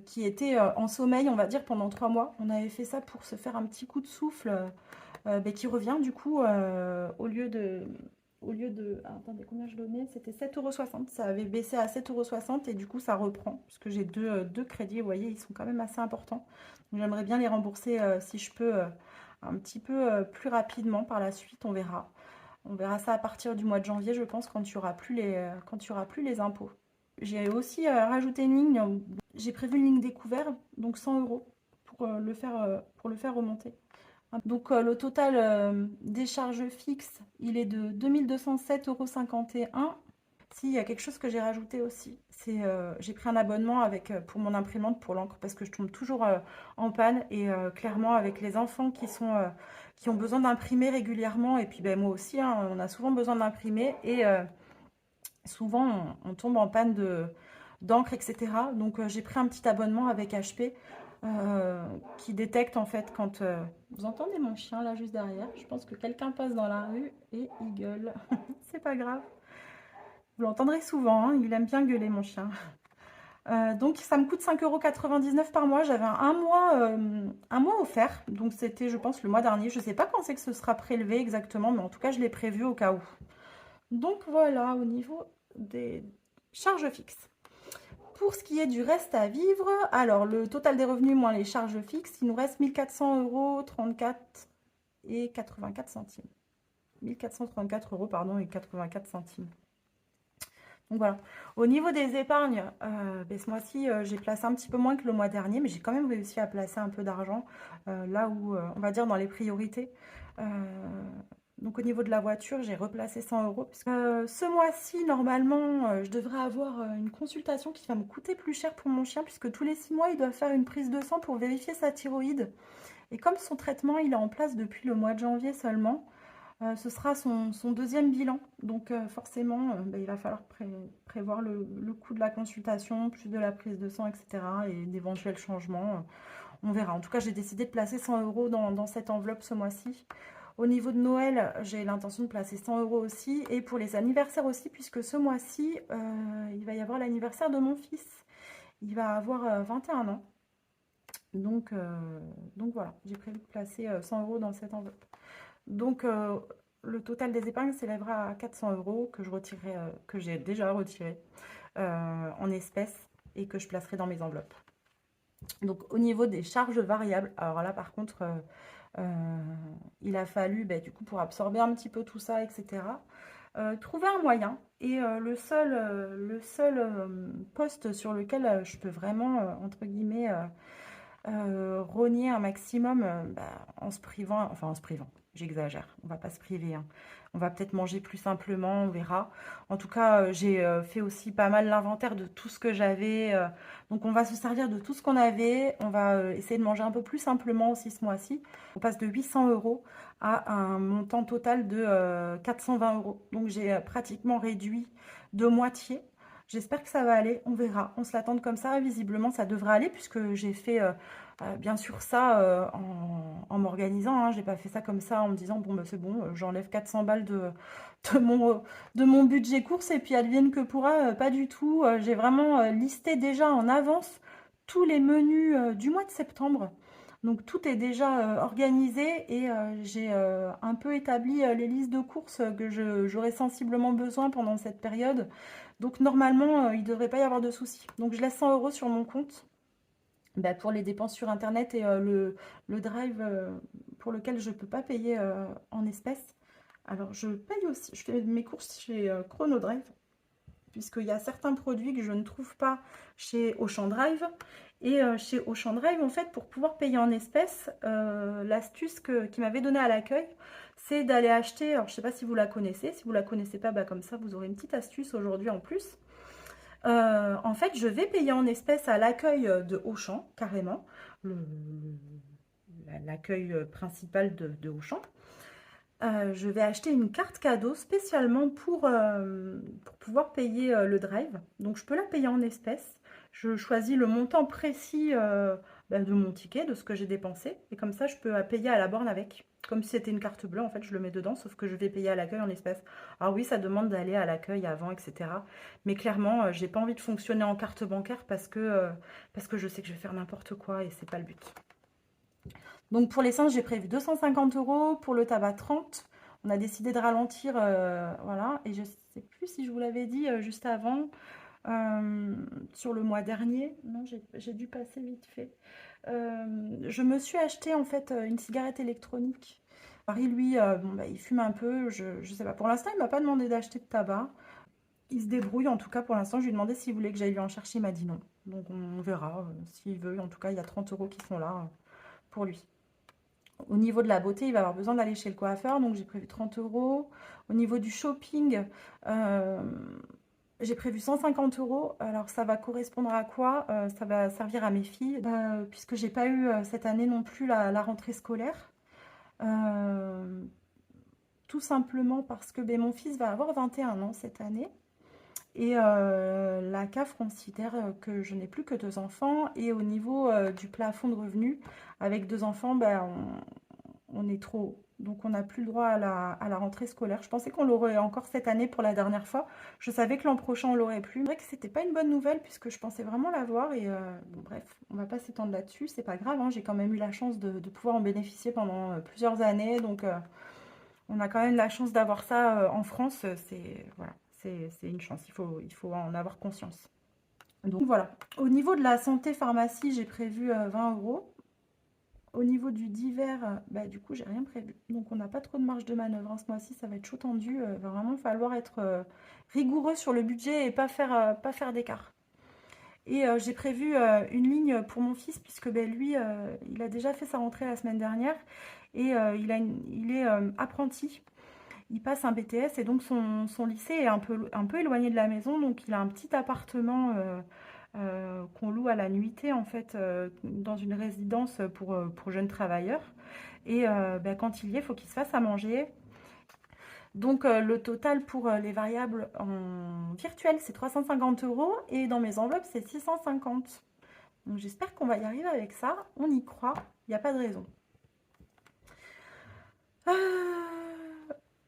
qui était en sommeil, on va dire, pendant 3 mois. On avait fait ça pour se faire un petit coup de souffle qui revient, du coup, au lieu de... attendez, combien je donnais? C'était 7,60 €. Ça avait baissé à 7,60 € et du coup, ça reprend. Parce que j'ai deux crédits, vous voyez, ils sont quand même assez importants. Donc, j'aimerais bien les rembourser si je peux un petit peu plus rapidement par la suite. On verra. On verra ça à partir du mois de janvier, je pense, quand il n'y aura plus les impôts. J'ai aussi rajouté une ligne. J'ai prévu une ligne découvert, donc 100 € pour le faire remonter. Donc le total des charges fixes, il est de 2207,51 €. Si, il y a quelque chose que j'ai rajouté aussi, c'est j'ai pris un abonnement pour mon imprimante pour l'encre parce que je tombe toujours en panne et clairement avec les enfants qui ont besoin d'imprimer régulièrement et puis moi aussi, hein, on a souvent besoin d'imprimer et souvent on tombe en panne d'encre, etc. Donc j'ai pris un petit abonnement avec HP qui détecte en fait quand... Vous entendez mon chien là juste derrière? Je pense que quelqu'un passe dans la rue et il gueule. C'est pas grave. Vous l'entendrez souvent, hein, il aime bien gueuler mon chien. Donc ça me coûte 5,99 € par mois. J'avais un mois offert. Donc c'était, je pense, le mois dernier. Je ne sais pas quand c'est que ce sera prélevé exactement, mais en tout cas, je l'ai prévu au cas où. Donc voilà, au niveau des charges fixes. Pour ce qui est du reste à vivre, alors le total des revenus moins les charges fixes, il nous reste 1434 et 84 centimes. 1434 € pardon, et 84 centimes. Donc voilà. Au niveau des épargnes, ce mois-ci, j'ai placé un petit peu moins que le mois dernier, mais j'ai quand même réussi à placer un peu d'argent là où, on va dire, dans les priorités. Donc au niveau de la voiture, j'ai replacé 100 €. Ce mois-ci, normalement, je devrais avoir une consultation qui va me coûter plus cher pour mon chien, puisque tous les 6 mois, il doit faire une prise de sang pour vérifier sa thyroïde. Et comme son traitement, il est en place depuis le mois de janvier seulement, ce sera son deuxième bilan. Donc forcément, il va falloir prévoir le coût de la consultation, plus de la prise de sang, etc. et d'éventuels changements. On verra. En tout cas, j'ai décidé de placer 100 € dans cette enveloppe ce mois-ci. Au niveau de Noël, j'ai l'intention de placer 100 € aussi. Et pour les anniversaires aussi, puisque ce mois-ci, il va y avoir l'anniversaire de mon fils. Il va avoir 21 ans. Donc voilà, j'ai prévu de placer 100 € dans cette enveloppe. Donc le total des épargnes s'élèvera à 400 € que j'ai déjà retiré en espèces et que je placerai dans mes enveloppes. Donc au niveau des charges variables, alors là par contre, il a fallu, du coup, pour absorber un petit peu tout ça, etc., trouver un moyen. Et le seul poste sur lequel je peux vraiment, entre guillemets, rogner un maximum en se privant, j'exagère, on va pas se priver, hein. On va peut-être manger plus simplement, on verra. En tout cas, j'ai fait aussi pas mal l'inventaire de tout ce que j'avais. Donc on va se servir de tout ce qu'on avait. On va essayer de manger un peu plus simplement aussi ce mois-ci. On passe de 800 € à un montant total de 420 €. Donc j'ai pratiquement réduit de moitié. J'espère que ça va aller, on verra. On se l'attend comme ça, visiblement ça devrait aller puisque j'ai fait Bien sûr ça, en m'organisant, hein. J'ai pas fait ça comme ça en me disant: «Bon, bah, c'est bon, j'enlève 400 balles de de mon budget courses et puis advienne que pourra», pas du tout. J'ai vraiment, listé déjà en avance tous les menus, du mois de septembre. Donc tout est déjà, organisé et j'ai, un peu établi, les listes de courses, que j'aurai sensiblement besoin pendant cette période. Donc normalement, il ne devrait pas y avoir de soucis. Donc je laisse 100 € sur mon compte, bah, pour les dépenses sur internet et le drive, pour lequel je ne peux pas payer en espèces. Alors je paye aussi, je fais mes courses chez Chrono Drive, puisqu'il y a certains produits que je ne trouve pas chez Auchan Drive. Et chez Auchan Drive, en fait, pour pouvoir payer en espèces, l'astuce qu'il m'avait donnée à l'accueil, c'est d'aller acheter, alors je ne sais pas si vous la connaissez, si vous la connaissez pas, bah, comme ça vous aurez une petite astuce aujourd'hui en plus. En fait, je vais payer en espèces à l'accueil de Auchan, carrément, l'accueil principal de Auchan. Je vais acheter une carte cadeau spécialement pour pouvoir payer le drive. Donc je peux la payer en espèces. Je choisis le montant précis de mon ticket, de ce que j'ai dépensé. Et comme ça, je peux payer à la borne avec. Comme si c'était une carte bleue, en fait, je le mets dedans, sauf que je vais payer à l'accueil en espèces. Alors oui, ça demande d'aller à l'accueil avant, etc. Mais clairement, j'ai pas envie de fonctionner en carte bancaire parce que je sais que je vais faire n'importe quoi et c'est pas le but. Donc pour l'essence, j'ai prévu 250 €, pour le tabac 30. On a décidé de ralentir, voilà. Et je sais plus si je vous l'avais dit juste avant, sur le mois dernier. Non, j'ai dû passer vite fait. Je me suis acheté en fait une cigarette électronique. Marie, lui, bon, bah, il fume un peu. Je sais pas. Pour l'instant, il m'a pas demandé d'acheter de tabac. Il se débrouille. En tout cas, pour l'instant, je lui ai demandé s'il voulait que j'aille lui en chercher. Il m'a dit non. Donc on verra s'il veut. En tout cas, il y a 30 € qui sont là pour lui. Au niveau de la beauté, il va avoir besoin d'aller chez le coiffeur, donc j'ai prévu 30 €. Au niveau du shopping, euh, j'ai prévu 150 €. Alors ça va correspondre à quoi? Ça va servir à mes filles, puisque j'ai pas eu cette année non plus la rentrée scolaire. Euh, Tout simplement parce que ben, mon fils va avoir 21 ans cette année. Et la CAF considère que je n'ai plus que 2 enfants. Et au niveau du plafond de revenus, avec 2 enfants, ben, on est trop haut. Donc on n'a plus le droit à la rentrée scolaire. Je pensais qu'on l'aurait encore cette année pour la dernière fois. Je savais que l'an prochain on l'aurait plus. C'est vrai que c'était pas une bonne nouvelle puisque je pensais vraiment l'avoir. Et bon, bref, on va pas s'étendre là-dessus. C'est pas grave, hein. J'ai quand même eu la chance de pouvoir en bénéficier pendant plusieurs années. Donc on a quand même la chance d'avoir ça en France. C'est voilà, c'est une chance. Il faut en avoir conscience. Donc voilà. Au niveau de la santé pharmacie, j'ai prévu 20 €. Au niveau du divers, bah, du coup, j'ai rien prévu. Donc, on n'a pas trop de marge de manœuvre, hein. Ce mois-ci, ça va être chaud tendu. Il va vraiment falloir être rigoureux sur le budget et pas faire d'écart. Et j'ai prévu une ligne pour mon fils, puisque ben, lui, il a déjà fait sa rentrée la semaine dernière. Et il est apprenti. Il passe un BTS et donc son lycée est un peu éloigné de la maison. Donc, il a un petit appartement qu'on loue à la nuitée en fait dans une résidence pour jeunes travailleurs. Et ben, quand il y est, il faut qu'il se fasse à manger. Donc le total pour les variables en virtuel, c'est 350 € et dans mes enveloppes, c'est 650. Donc j'espère qu'on va y arriver avec ça. On y croit, il n'y a pas de raison.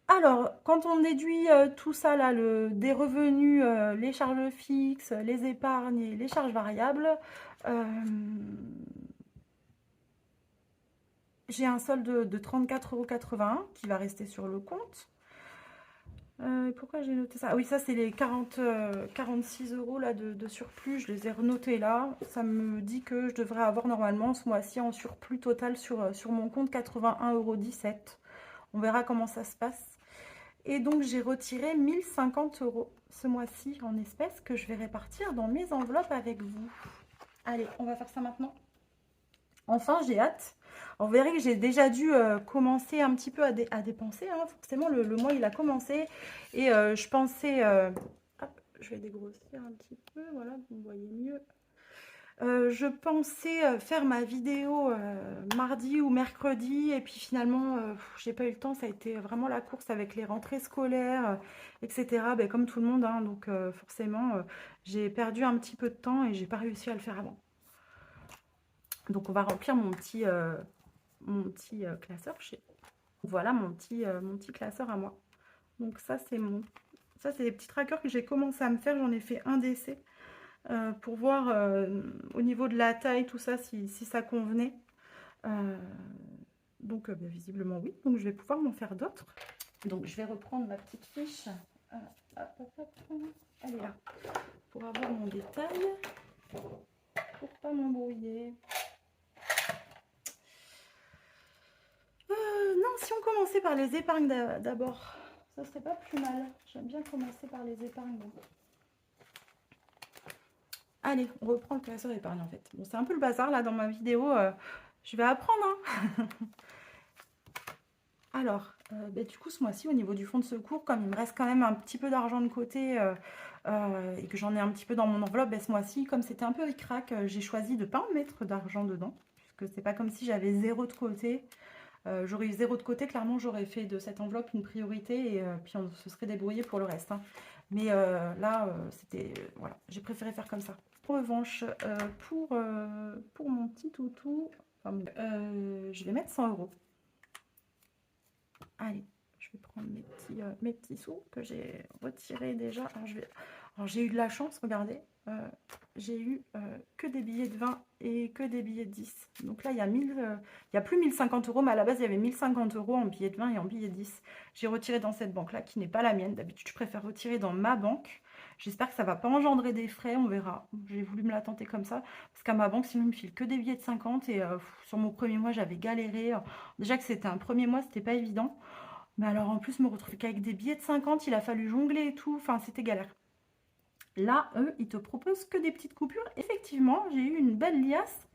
Alors, quand on déduit tout ça, là, des revenus, les charges fixes, les épargnes et les charges variables, euh, j'ai un solde de 34,81 € qui va rester sur le compte. Pourquoi j'ai noté ça? Ah oui, ça c'est les 46 € là, de surplus, je les ai renotés là. Ça me dit que je devrais avoir normalement ce mois-ci en surplus total sur mon compte 81,17 €. On verra comment ça se passe. Et donc j'ai retiré 1050 € ce mois-ci en espèces que je vais répartir dans mes enveloppes avec vous. Allez, on va faire ça maintenant. Enfin, j'ai hâte. Vous verrez que j'ai déjà dû commencer un petit peu à dépenser, hein. Forcément, le mois, il a commencé. Et je pensais... hop, je vais dégrossir un petit peu, voilà, vous me voyez mieux. Je pensais faire ma vidéo mardi ou mercredi. Et puis finalement, j'ai pas eu le temps. Ça a été vraiment la course avec les rentrées scolaires, etc. Ben, comme tout le monde, hein. Donc forcément, j'ai perdu un petit peu de temps et j'ai pas réussi à le faire avant. Donc on va remplir mon petit classeur. Voilà mon petit classeur à moi. Donc ça c'est des petits trackers que j'ai commencé à me faire. J'en ai fait un d'essai pour voir au niveau de la taille, tout ça, si ça convenait. Donc bah, visiblement oui. Donc je vais pouvoir m'en faire d'autres. Donc je vais reprendre ma petite fiche. Hop, hop, hop. Elle est là. Pour avoir mon détail. Pour pas m'embrouiller. Non, si on commençait par les épargnes d'abord, ça serait pas plus mal. J'aime bien commencer par les épargnes. Allez, on reprend le classeur épargne en fait. Bon, c'est un peu le bazar là dans ma vidéo. Je vais apprendre. Hein. Alors, bah, du coup, ce mois-ci, au niveau du fonds de secours, comme il me reste quand même un petit peu d'argent de côté et que j'en ai un petit peu dans mon enveloppe, bah, ce mois-ci, comme c'était un peu ric-rac, j'ai choisi de ne pas en mettre d'argent dedans. Puisque c'est pas comme si j'avais zéro de côté. J'aurais eu zéro de côté, clairement, j'aurais fait de cette enveloppe une priorité et puis on se serait débrouillé pour le reste. Hein. Mais là, c'était... voilà, j'ai préféré faire comme ça. En revanche, pour mon petit toutou, enfin, je vais mettre 100 €. Allez, je vais prendre mes petits sous que j'ai retirés déjà. Alors, j'ai eu de la chance, regardez. J'ai eu que des billets de 20 et que des billets de 10. Donc là, il y a plus 1050 €, mais à la base, il y avait 1050 € en billets de 20 et en billets de 10. J'ai retiré dans cette banque-là, qui n'est pas la mienne. D'habitude, je préfère retirer dans ma banque. J'espère que ça ne va pas engendrer des frais, on verra. J'ai voulu me la tenter comme ça, parce qu'à ma banque, sinon, il me file que des billets de 50. Et sur mon premier mois, j'avais galéré. Déjà que c'était un premier mois, c'était pas évident. Mais alors, en plus, me retrouver qu'avec des billets de 50, il a fallu jongler et tout. Enfin, c'était galère. Là, eux, ils te proposent que des petites coupures. Effectivement, j'ai eu une belle liasse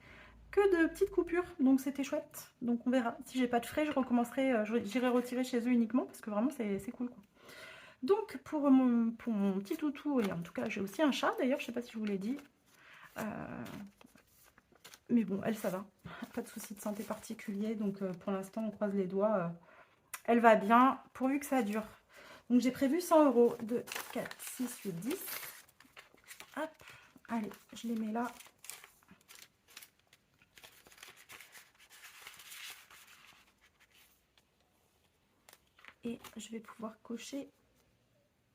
que de petites coupures. Donc, c'était chouette. Donc, on verra. Si j'ai pas de frais, je recommencerai. J'irai retirer chez eux uniquement parce que vraiment, c'est cool, quoi. Donc, pour mon petit toutou, et en tout cas, j'ai aussi un chat. D'ailleurs, je sais pas si je vous l'ai dit. Mais bon, elle, ça va. Pas de souci de santé particulier. Donc, pour l'instant, on croise les doigts. Elle va bien, pourvu que ça dure. Donc, j'ai prévu 100 €. 2, 4, 6, 8, 10. Hop, allez, je les mets là. Et je vais pouvoir cocher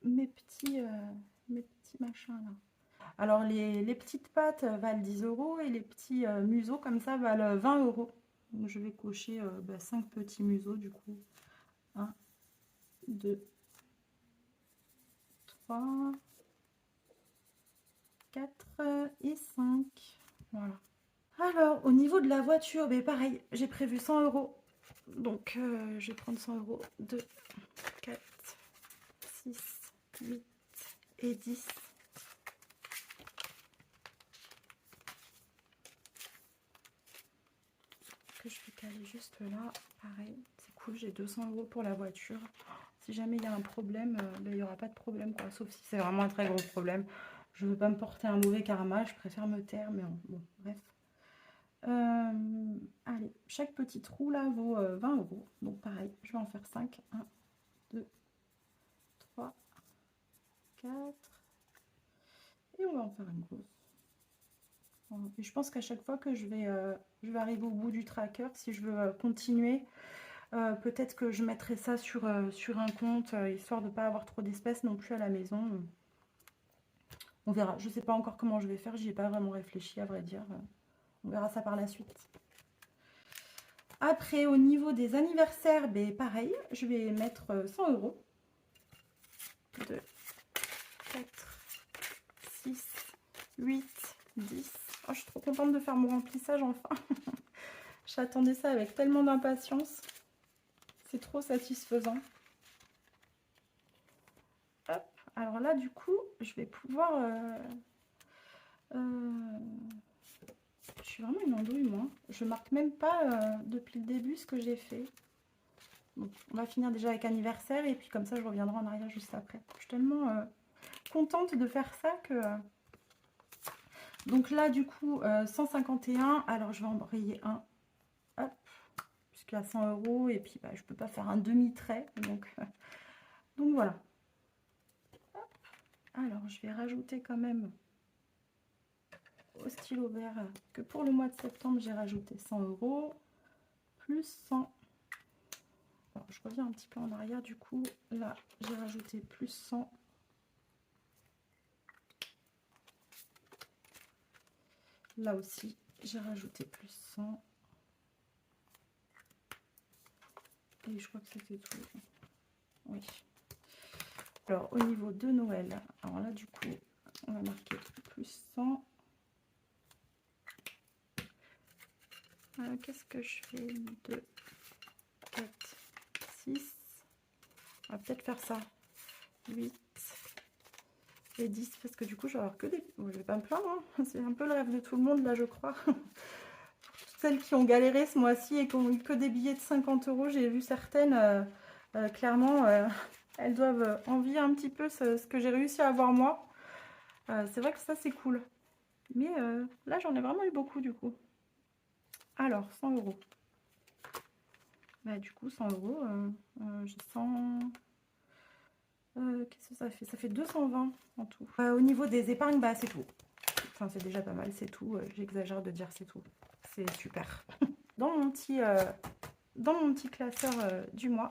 mes petits machins là. Alors, les petites pattes valent 10 € et les petits museaux comme ça valent 20 €. Donc, je vais cocher 5 petits museaux du coup. 1, 2, 3, 4 et 5. Voilà. Alors, au niveau de la voiture, ben pareil, j'ai prévu 100 €. Donc, je vais prendre 100 €. 2, 4, 6, 8 et 10. Que je vais caler juste là. Pareil, c'est cool, j'ai 200 € pour la voiture. Si jamais il y a un problème, ben, il n'y aura pas de problème, quoi. Sauf si c'est vraiment un très gros problème. Je ne veux pas me porter un mauvais karma, je préfère me taire, mais bon, bref. Allez, chaque petit trou là vaut 20 €. Donc pareil, je vais en faire 5. 1, 2, 3, 4. Et on va en faire une grosse. Voilà. Et je pense qu'à chaque fois que je vais arriver au bout du tracker, si je veux continuer, peut-être que je mettrai ça sur un compte, histoire de ne pas avoir trop d'espèces non plus à la maison. On verra. Je ne sais pas encore comment je vais faire, j'y ai pas vraiment réfléchi à vrai dire. On verra ça par la suite. Après, au niveau des anniversaires, ben, pareil, je vais mettre 100 €. 2, 4, 6, 8, 10. Oh, je suis trop contente de faire mon remplissage enfin. J'attendais ça avec tellement d'impatience. C'est trop satisfaisant. Hop. Alors là, du coup, je vais pouvoir... Je suis vraiment une andouille, moi. Je marque même pas depuis le début ce que j'ai fait. Donc, on va finir déjà avec anniversaire et puis comme ça, je reviendrai en arrière juste après. Je suis tellement contente de faire ça que... Donc là, du coup, 151. Alors, je vais embrayer un. Hop. Puisqu'il y a 100 € et puis bah, je peux pas faire un demi-trait. Donc voilà. Hop. Alors, je vais rajouter quand même au stylo vert que pour le mois de septembre, j'ai rajouté 100 € plus 100. Alors, je reviens un petit peu en arrière du coup. Là, j'ai rajouté plus 100. Là aussi, j'ai rajouté plus 100. Et je crois que c'était tout. Oui. Alors, au niveau de Noël, alors là, du coup, on va marquer plus 100. Qu'est-ce que je fais? 2, 4, 6. On va peut-être faire ça. 8 et 10. Parce que du coup, je vais avoir que des... Bon, je vais pas me plaindre. Hein. C'est un peu le rêve de tout le monde, là, je crois. Toutes celles qui ont galéré ce mois-ci et qui ont eu que des billets de 50 €, j'ai vu certaines, clairement, elles doivent envier un petit peu ce que j'ai réussi à avoir moi. C'est vrai que ça, c'est cool. Mais là, j'en ai vraiment eu beaucoup, du coup. Alors, 100 €. Bah, du coup, 100 €, j'ai 100... qu'est-ce que ça fait? Ça fait 220 en tout. Au niveau des épargnes, bah, c'est tout. Enfin, c'est déjà pas mal, c'est tout. J'exagère de dire c'est tout. C'est super. Dans mon petit classeur du mois,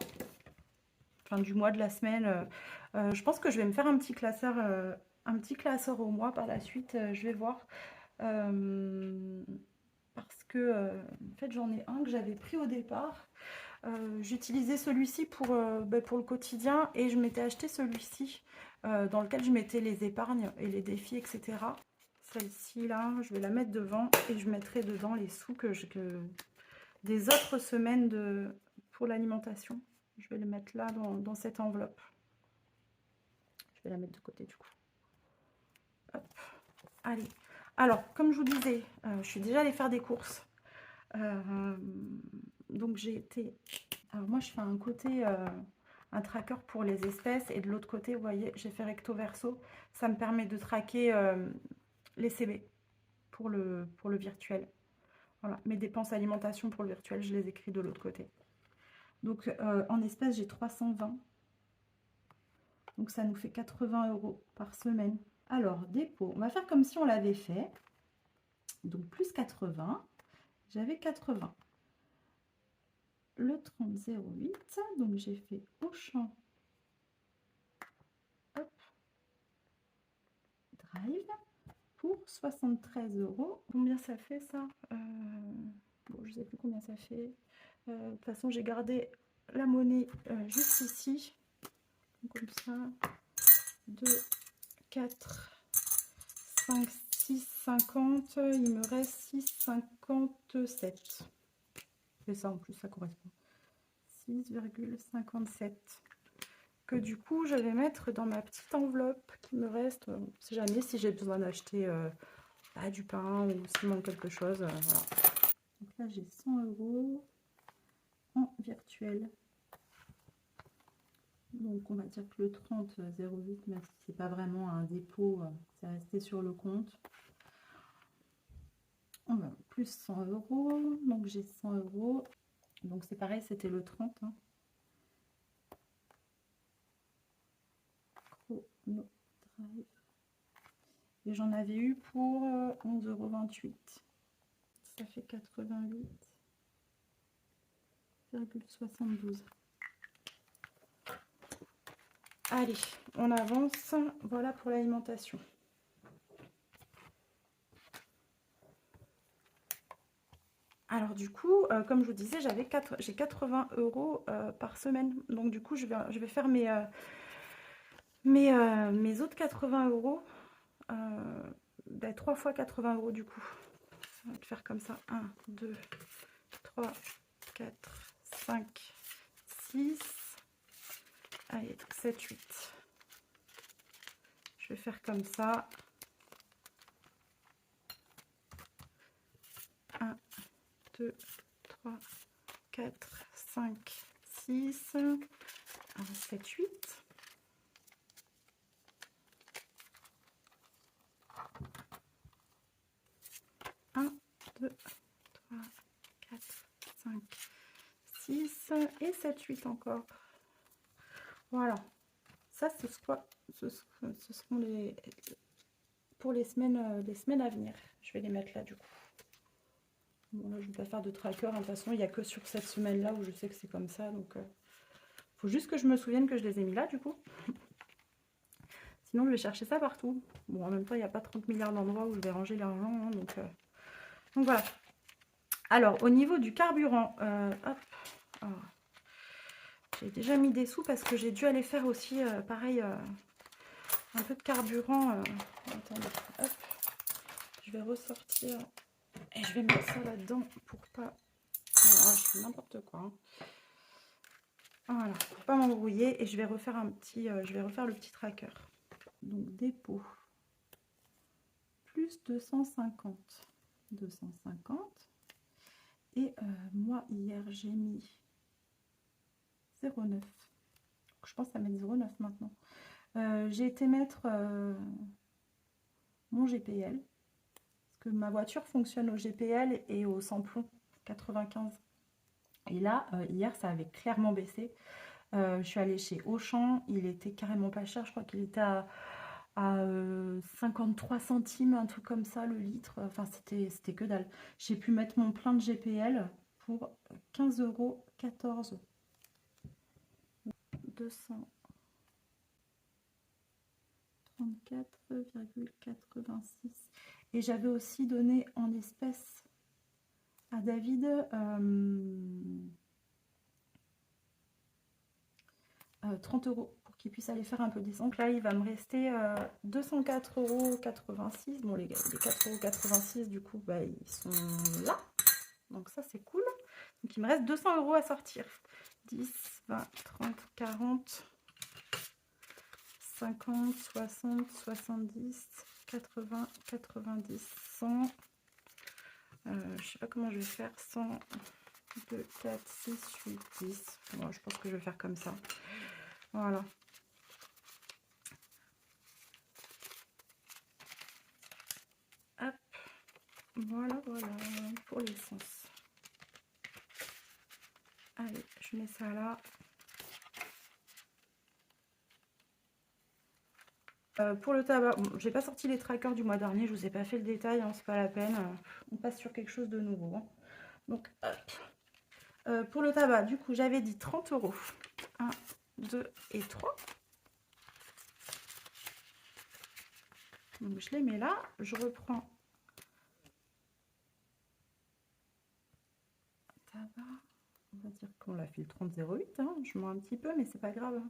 enfin du mois, de la semaine, je pense que je vais me faire un petit classeur au mois par la suite. Je vais voir. Parce que en fait, j'en ai un que j'avais pris au départ. J'utilisais celui-ci pour le quotidien et je m'étais acheté celui-ci dans lequel je mettais les épargnes et les défis, etc. Celle-ci là, je vais la mettre devant et je mettrai dedans les sous des autres semaines pour l'alimentation. Je vais les mettre là dans cette enveloppe. Je vais la mettre de côté du coup. Hop. Allez. Alors, comme je vous disais, je suis déjà allée faire des courses. Donc j'ai été... Alors moi, je fais un côté... un tracker pour les espèces et de l'autre côté, vous voyez, j'ai fait recto verso. Ça me permet de traquer les CB pour le virtuel. Voilà, mes dépenses alimentation pour le virtuel, je les écris de l'autre côté. Donc en espèces, j'ai 320. Donc ça nous fait 80 € par semaine. Alors, dépôt, on va faire comme si on l'avait fait. Donc plus 80, j'avais 80. Le 30,08, donc j'ai fait Auchan. Hop. Drive. Pour 73 €. Combien ça fait ça? Bon, je ne sais plus combien ça fait. De toute façon, j'ai gardé la monnaie juste ici. Donc, comme ça, 2, 4, 5, 6, 50. Il me reste 6,57. C'est ça en plus, ça correspond. 6,57. Que du coup, je vais mettre dans ma petite enveloppe qui me reste. On ne sait jamais si j'ai besoin d'acheter du pain ou s'il manque quelque chose. Voilà. Donc là, j'ai 100 € en virtuel. Donc on va dire que le 30,08, même si c'est pas vraiment un dépôt, c'est resté sur le compte. On va plus 100 €. Donc j'ai 100 €. Donc c'est pareil, c'était le 30. Hein. Chrono Drive. Et j'en avais eu pour 11,28 €. Ça fait 88,72 €. Allez, on avance. Voilà pour l'alimentation. Alors du coup, comme je vous disais, j'ai 80 € par semaine. Donc du coup, je vais faire mes autres 80 €. 3 fois 80 € du coup. On va le faire comme ça. 1, 2, 3, 4, 5, 6. Allez, 7, 8. Je vais faire comme ça. 1, 2, 3, 4, 5, 6, 7, 8. 1, 2, 3, 4, 5, 6 et 7, 8 encore. Voilà. Ça, ce seront pour les semaines à venir. Je vais les mettre là du coup. Bon, là, je ne vais pas faire de tracker. De toute façon, il n'y a que sur cette semaine-là où je sais que c'est comme ça. Donc, faut juste que je me souvienne que je les ai mis là du coup. Sinon, je vais chercher ça partout. Bon, en même temps, il n'y a pas 30 milliards d'endroits où je vais ranger l'argent. Hein, donc voilà. Alors, au niveau du carburant, hop. J'ai déjà mis des sous parce que j'ai dû aller faire aussi, pareil, un peu de carburant. Attendez, hop. Je vais ressortir et je vais mettre ça là-dedans pour pas... Alors, je fais n'importe quoi. Hein. Voilà, pour pas m'embrouiller. Et je vais refaire je vais refaire le petit tracker. Donc, dépôt. Plus 250. 250. Et moi, hier, j'ai mis 0,9. Je pense à mettre 0,9 maintenant. J'ai été mettre mon GPL. Parce que ma voiture fonctionne au GPL et au samplon 95. Et là, hier, ça avait clairement baissé. Je suis allée chez Auchan. Il était carrément pas cher. Je crois qu'il était à 53 centimes, un truc comme ça, le litre. Enfin, c'était que dalle. J'ai pu mettre mon plein de GPL pour 15,14 €. 234,86. Et j'avais aussi donné en espèces à David 30 € pour qu'il puisse aller faire un peu d'essence. Là, il va me rester 204,86 €. Bon, les 4,86 € du coup, bah, ils sont là. Donc ça, c'est cool. Donc il me reste 200 € à sortir. 10, 20, 30, 40, 50, 60, 70, 80, 90, 100. Je sais pas comment je vais faire. 100, 2, 4, 6, 8, 10. Bon, je pense que je vais faire comme ça. Voilà. Hop. Voilà, voilà. Pour l'essence. Allez, je mets ça là. Pour le tabac, bon, j'ai pas sorti les trackers du mois dernier, je vous ai pas fait le détail, hein, c'est pas la peine. On passe sur quelque chose de nouveau. Hein. Donc, hop. Pour le tabac, du coup, j'avais dit 30 €. 1, 2 et 3. Donc, je les mets là. Je reprends. Tabac. On va dire qu'on l'a fait le 30,08. Hein. Je mens un petit peu, mais c'est pas grave.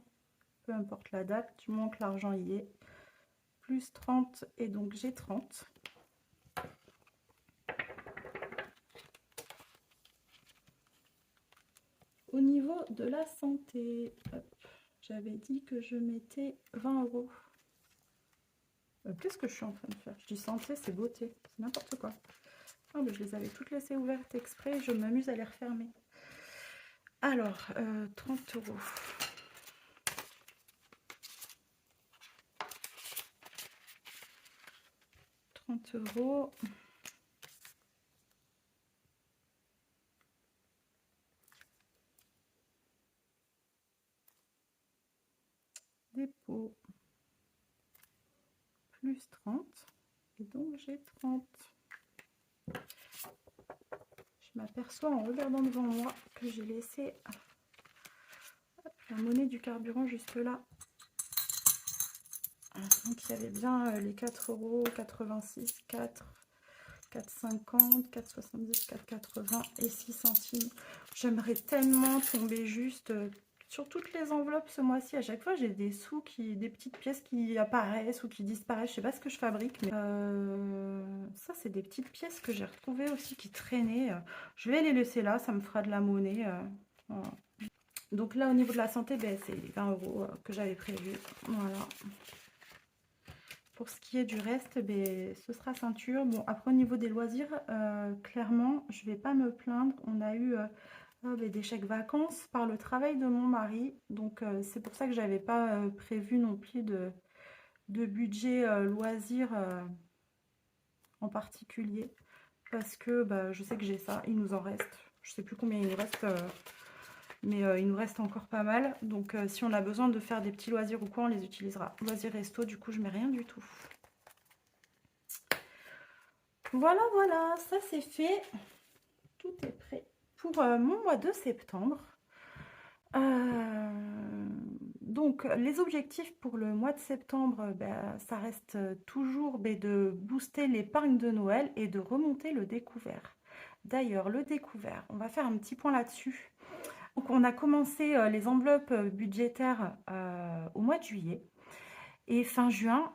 Peu importe la date, du moment que l'argent y est. Plus 30, et donc j'ai 30. Au niveau de la santé, j'avais dit que je mettais 20 €. Qu'est-ce que je suis en train de faire? Je dis santé, c'est beauté, c'est n'importe quoi. Ah, mais je les avais toutes laissées ouvertes exprès, je m'amuse à les refermer. Alors, 30 €. 30 €. Dépôt. Plus 30. Et donc j'ai 30. Je m'aperçois en regardant devant moi que j'ai laissé la monnaie du carburant juste là. Donc il y avait bien les 4,86 €, 4, 4,50, 4,70, 4,80 et 6 centimes. J'aimerais tellement tomber juste sur toutes les enveloppes ce mois-ci. À chaque fois, j'ai des sous, des petites pièces qui apparaissent ou qui disparaissent. Je sais pas ce que je fabrique, mais ça, c'est des petites pièces que j'ai retrouvées aussi qui traînaient. Je vais les laisser là, ça me fera de la monnaie. Voilà. Donc là, au niveau de la santé, ben, c'est 20 € que j'avais prévu. Voilà. Pour ce qui est du reste, ben, ce sera ceinture. Bon, après, au niveau des loisirs, clairement, je vais pas me plaindre. On a eu des chèques vacances par le travail de mon mari. Donc, c'est pour ça que j'avais pas prévu non plus de budget loisirs en particulier. Parce que bah, je sais que j'ai ça. Il nous en reste. Je sais plus combien il nous reste. Mais il nous reste encore pas mal. Donc, si on a besoin de faire des petits loisirs ou quoi, on les utilisera. Loisirs resto, du coup, je mets rien du tout. Voilà, voilà, ça c'est fait. Tout est prêt pour mon mois de septembre. Donc, les objectifs pour le mois de septembre, ben, ça reste toujours de booster l'épargne de Noël et de remonter le découvert. D'ailleurs, le découvert, on va faire un petit point là-dessus. Donc, on a commencé les enveloppes budgétaires au mois de juillet. Et fin juin,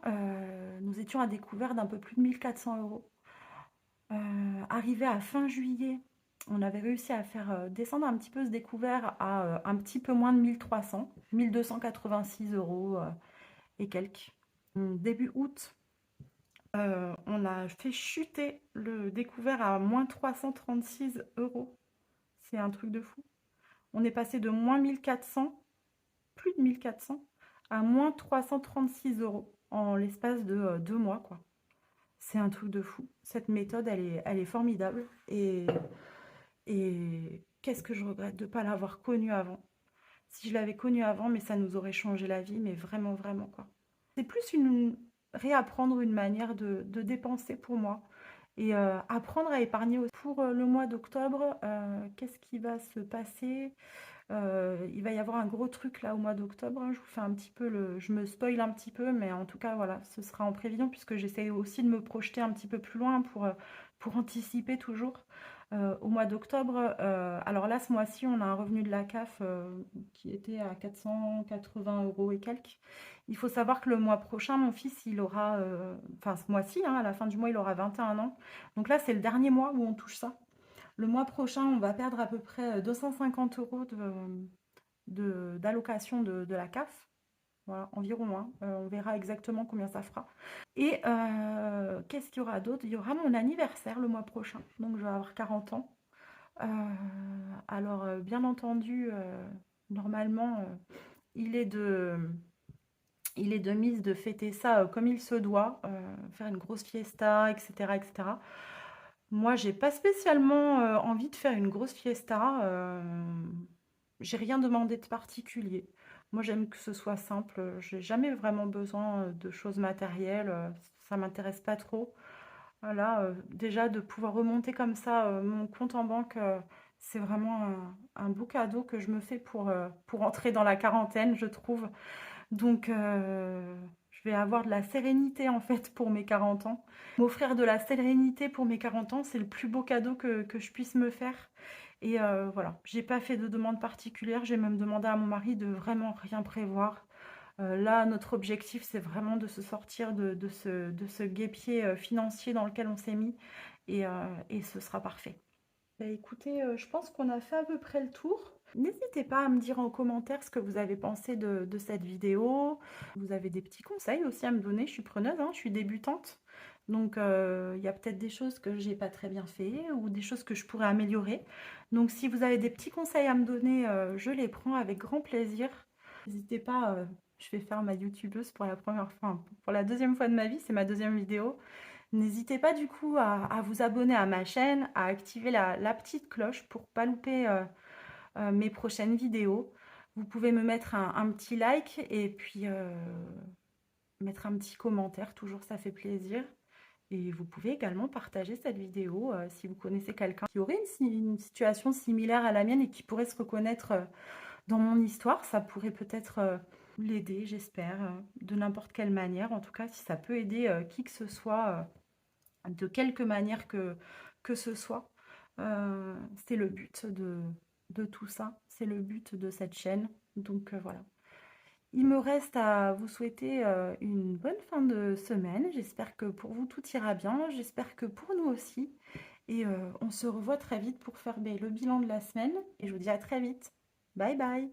nous étions à découvert d'un peu plus de 1400 euros. Arrivé à fin juillet, on avait réussi à faire descendre un petit peu ce découvert à un petit peu moins de 1300, 1286 euros et quelques. Début août, on a fait chuter le découvert à moins 336 euros. C'est un truc de fou. On est passé de moins 1400, plus de 1400, à moins 336 euros en l'espace de 2 mois, quoi. C'est un truc de fou. Cette méthode, elle est formidable. Et qu'est-ce que je regrette de ne pas l'avoir connue avant. Si je l'avais connue avant, mais ça nous aurait changé la vie, mais vraiment, vraiment, quoi. C'est plus réapprendre une manière de dépenser pour moi. Et apprendre à épargner aussi. Pour le mois d'octobre, qu'est-ce qui va se passer? Il va y avoir un gros truc là au mois d'octobre, hein. Je vous fais un petit peu je me spoil un petit peu, mais en tout cas, voilà, ce sera en prévision puisque j'essaie aussi de me projeter un petit peu plus loin pour anticiper toujours. Au mois d'octobre, alors là, ce mois-ci, on a un revenu de la CAF qui était à 480 euros et quelques. Il faut savoir que le mois prochain, mon fils, il aura, enfin ce mois-ci, hein, à la fin du mois, il aura 21 ans. Donc là, c'est le dernier mois où on touche ça. Le mois prochain, on va perdre à peu près 250 euros d'allocation de la CAF. Voilà, environ, hein. On verra exactement combien ça fera. Et qu'est-ce qu'il y aura d'autre? Il y aura mon anniversaire le mois prochain. Donc, je vais avoir 40 ans. Alors, bien entendu, normalement, il est de, il est de mise de fêter ça comme il se doit, faire une grosse fiesta, etc., etc. Moi, j'ai pas spécialement envie de faire une grosse fiesta. J'ai rien demandé de particulier. Moi, j'aime que ce soit simple. J'ai jamais vraiment besoin de choses matérielles. Ça m'intéresse pas trop. Voilà, déjà de pouvoir remonter comme ça mon compte en banque, c'est vraiment un beau cadeau que je me fais pour entrer dans la quarantaine, je trouve. Donc, je vais avoir de la sérénité en fait pour mes 40 ans. M'offrir de la sérénité pour mes 40 ans, c'est le plus beau cadeau que je puisse me faire. Et voilà, j'ai pas fait de demande particulière. J'ai même demandé à mon mari de vraiment rien prévoir. Là, notre objectif, c'est vraiment de se sortir de ce guêpier financier dans lequel on s'est mis. Et ce sera parfait. Bah, écoutez, je pense qu'on a fait à peu près le tour. N'hésitez pas à me dire en commentaire ce que vous avez pensé de cette vidéo. Vous avez des petits conseils aussi à me donner. Je suis preneuse, hein, je suis débutante. Donc, il y a peut-être des choses que j'ai pas très bien fait ou des choses que je pourrais améliorer. Donc, si vous avez des petits conseils à me donner, je les prends avec grand plaisir. N'hésitez pas, je vais faire ma youtubeuse pour la première fois, enfin, pour la deuxième fois de ma vie, c'est ma deuxième vidéo. N'hésitez pas du coup à vous abonner à ma chaîne, à activer la petite cloche pour pas louper mes prochaines vidéos. Vous pouvez me mettre un petit like et puis mettre un petit commentaire, toujours ça fait plaisir. Et vous pouvez également partager cette vidéo si vous connaissez quelqu'un qui aurait une situation similaire à la mienne et qui pourrait se reconnaître dans mon histoire. Ça pourrait peut-être l'aider, j'espère, de n'importe quelle manière. En tout cas, si ça peut aider qui que ce soit, de quelque manière que ce soit. C'est le but de tout ça. C'est le but de cette chaîne. Donc voilà. Il me reste à vous souhaiter une bonne fin de semaine. J'espère que pour vous tout ira bien. J'espère que pour nous aussi. Et on se revoit très vite pour faire le bilan de la semaine. Et je vous dis à très vite. Bye bye.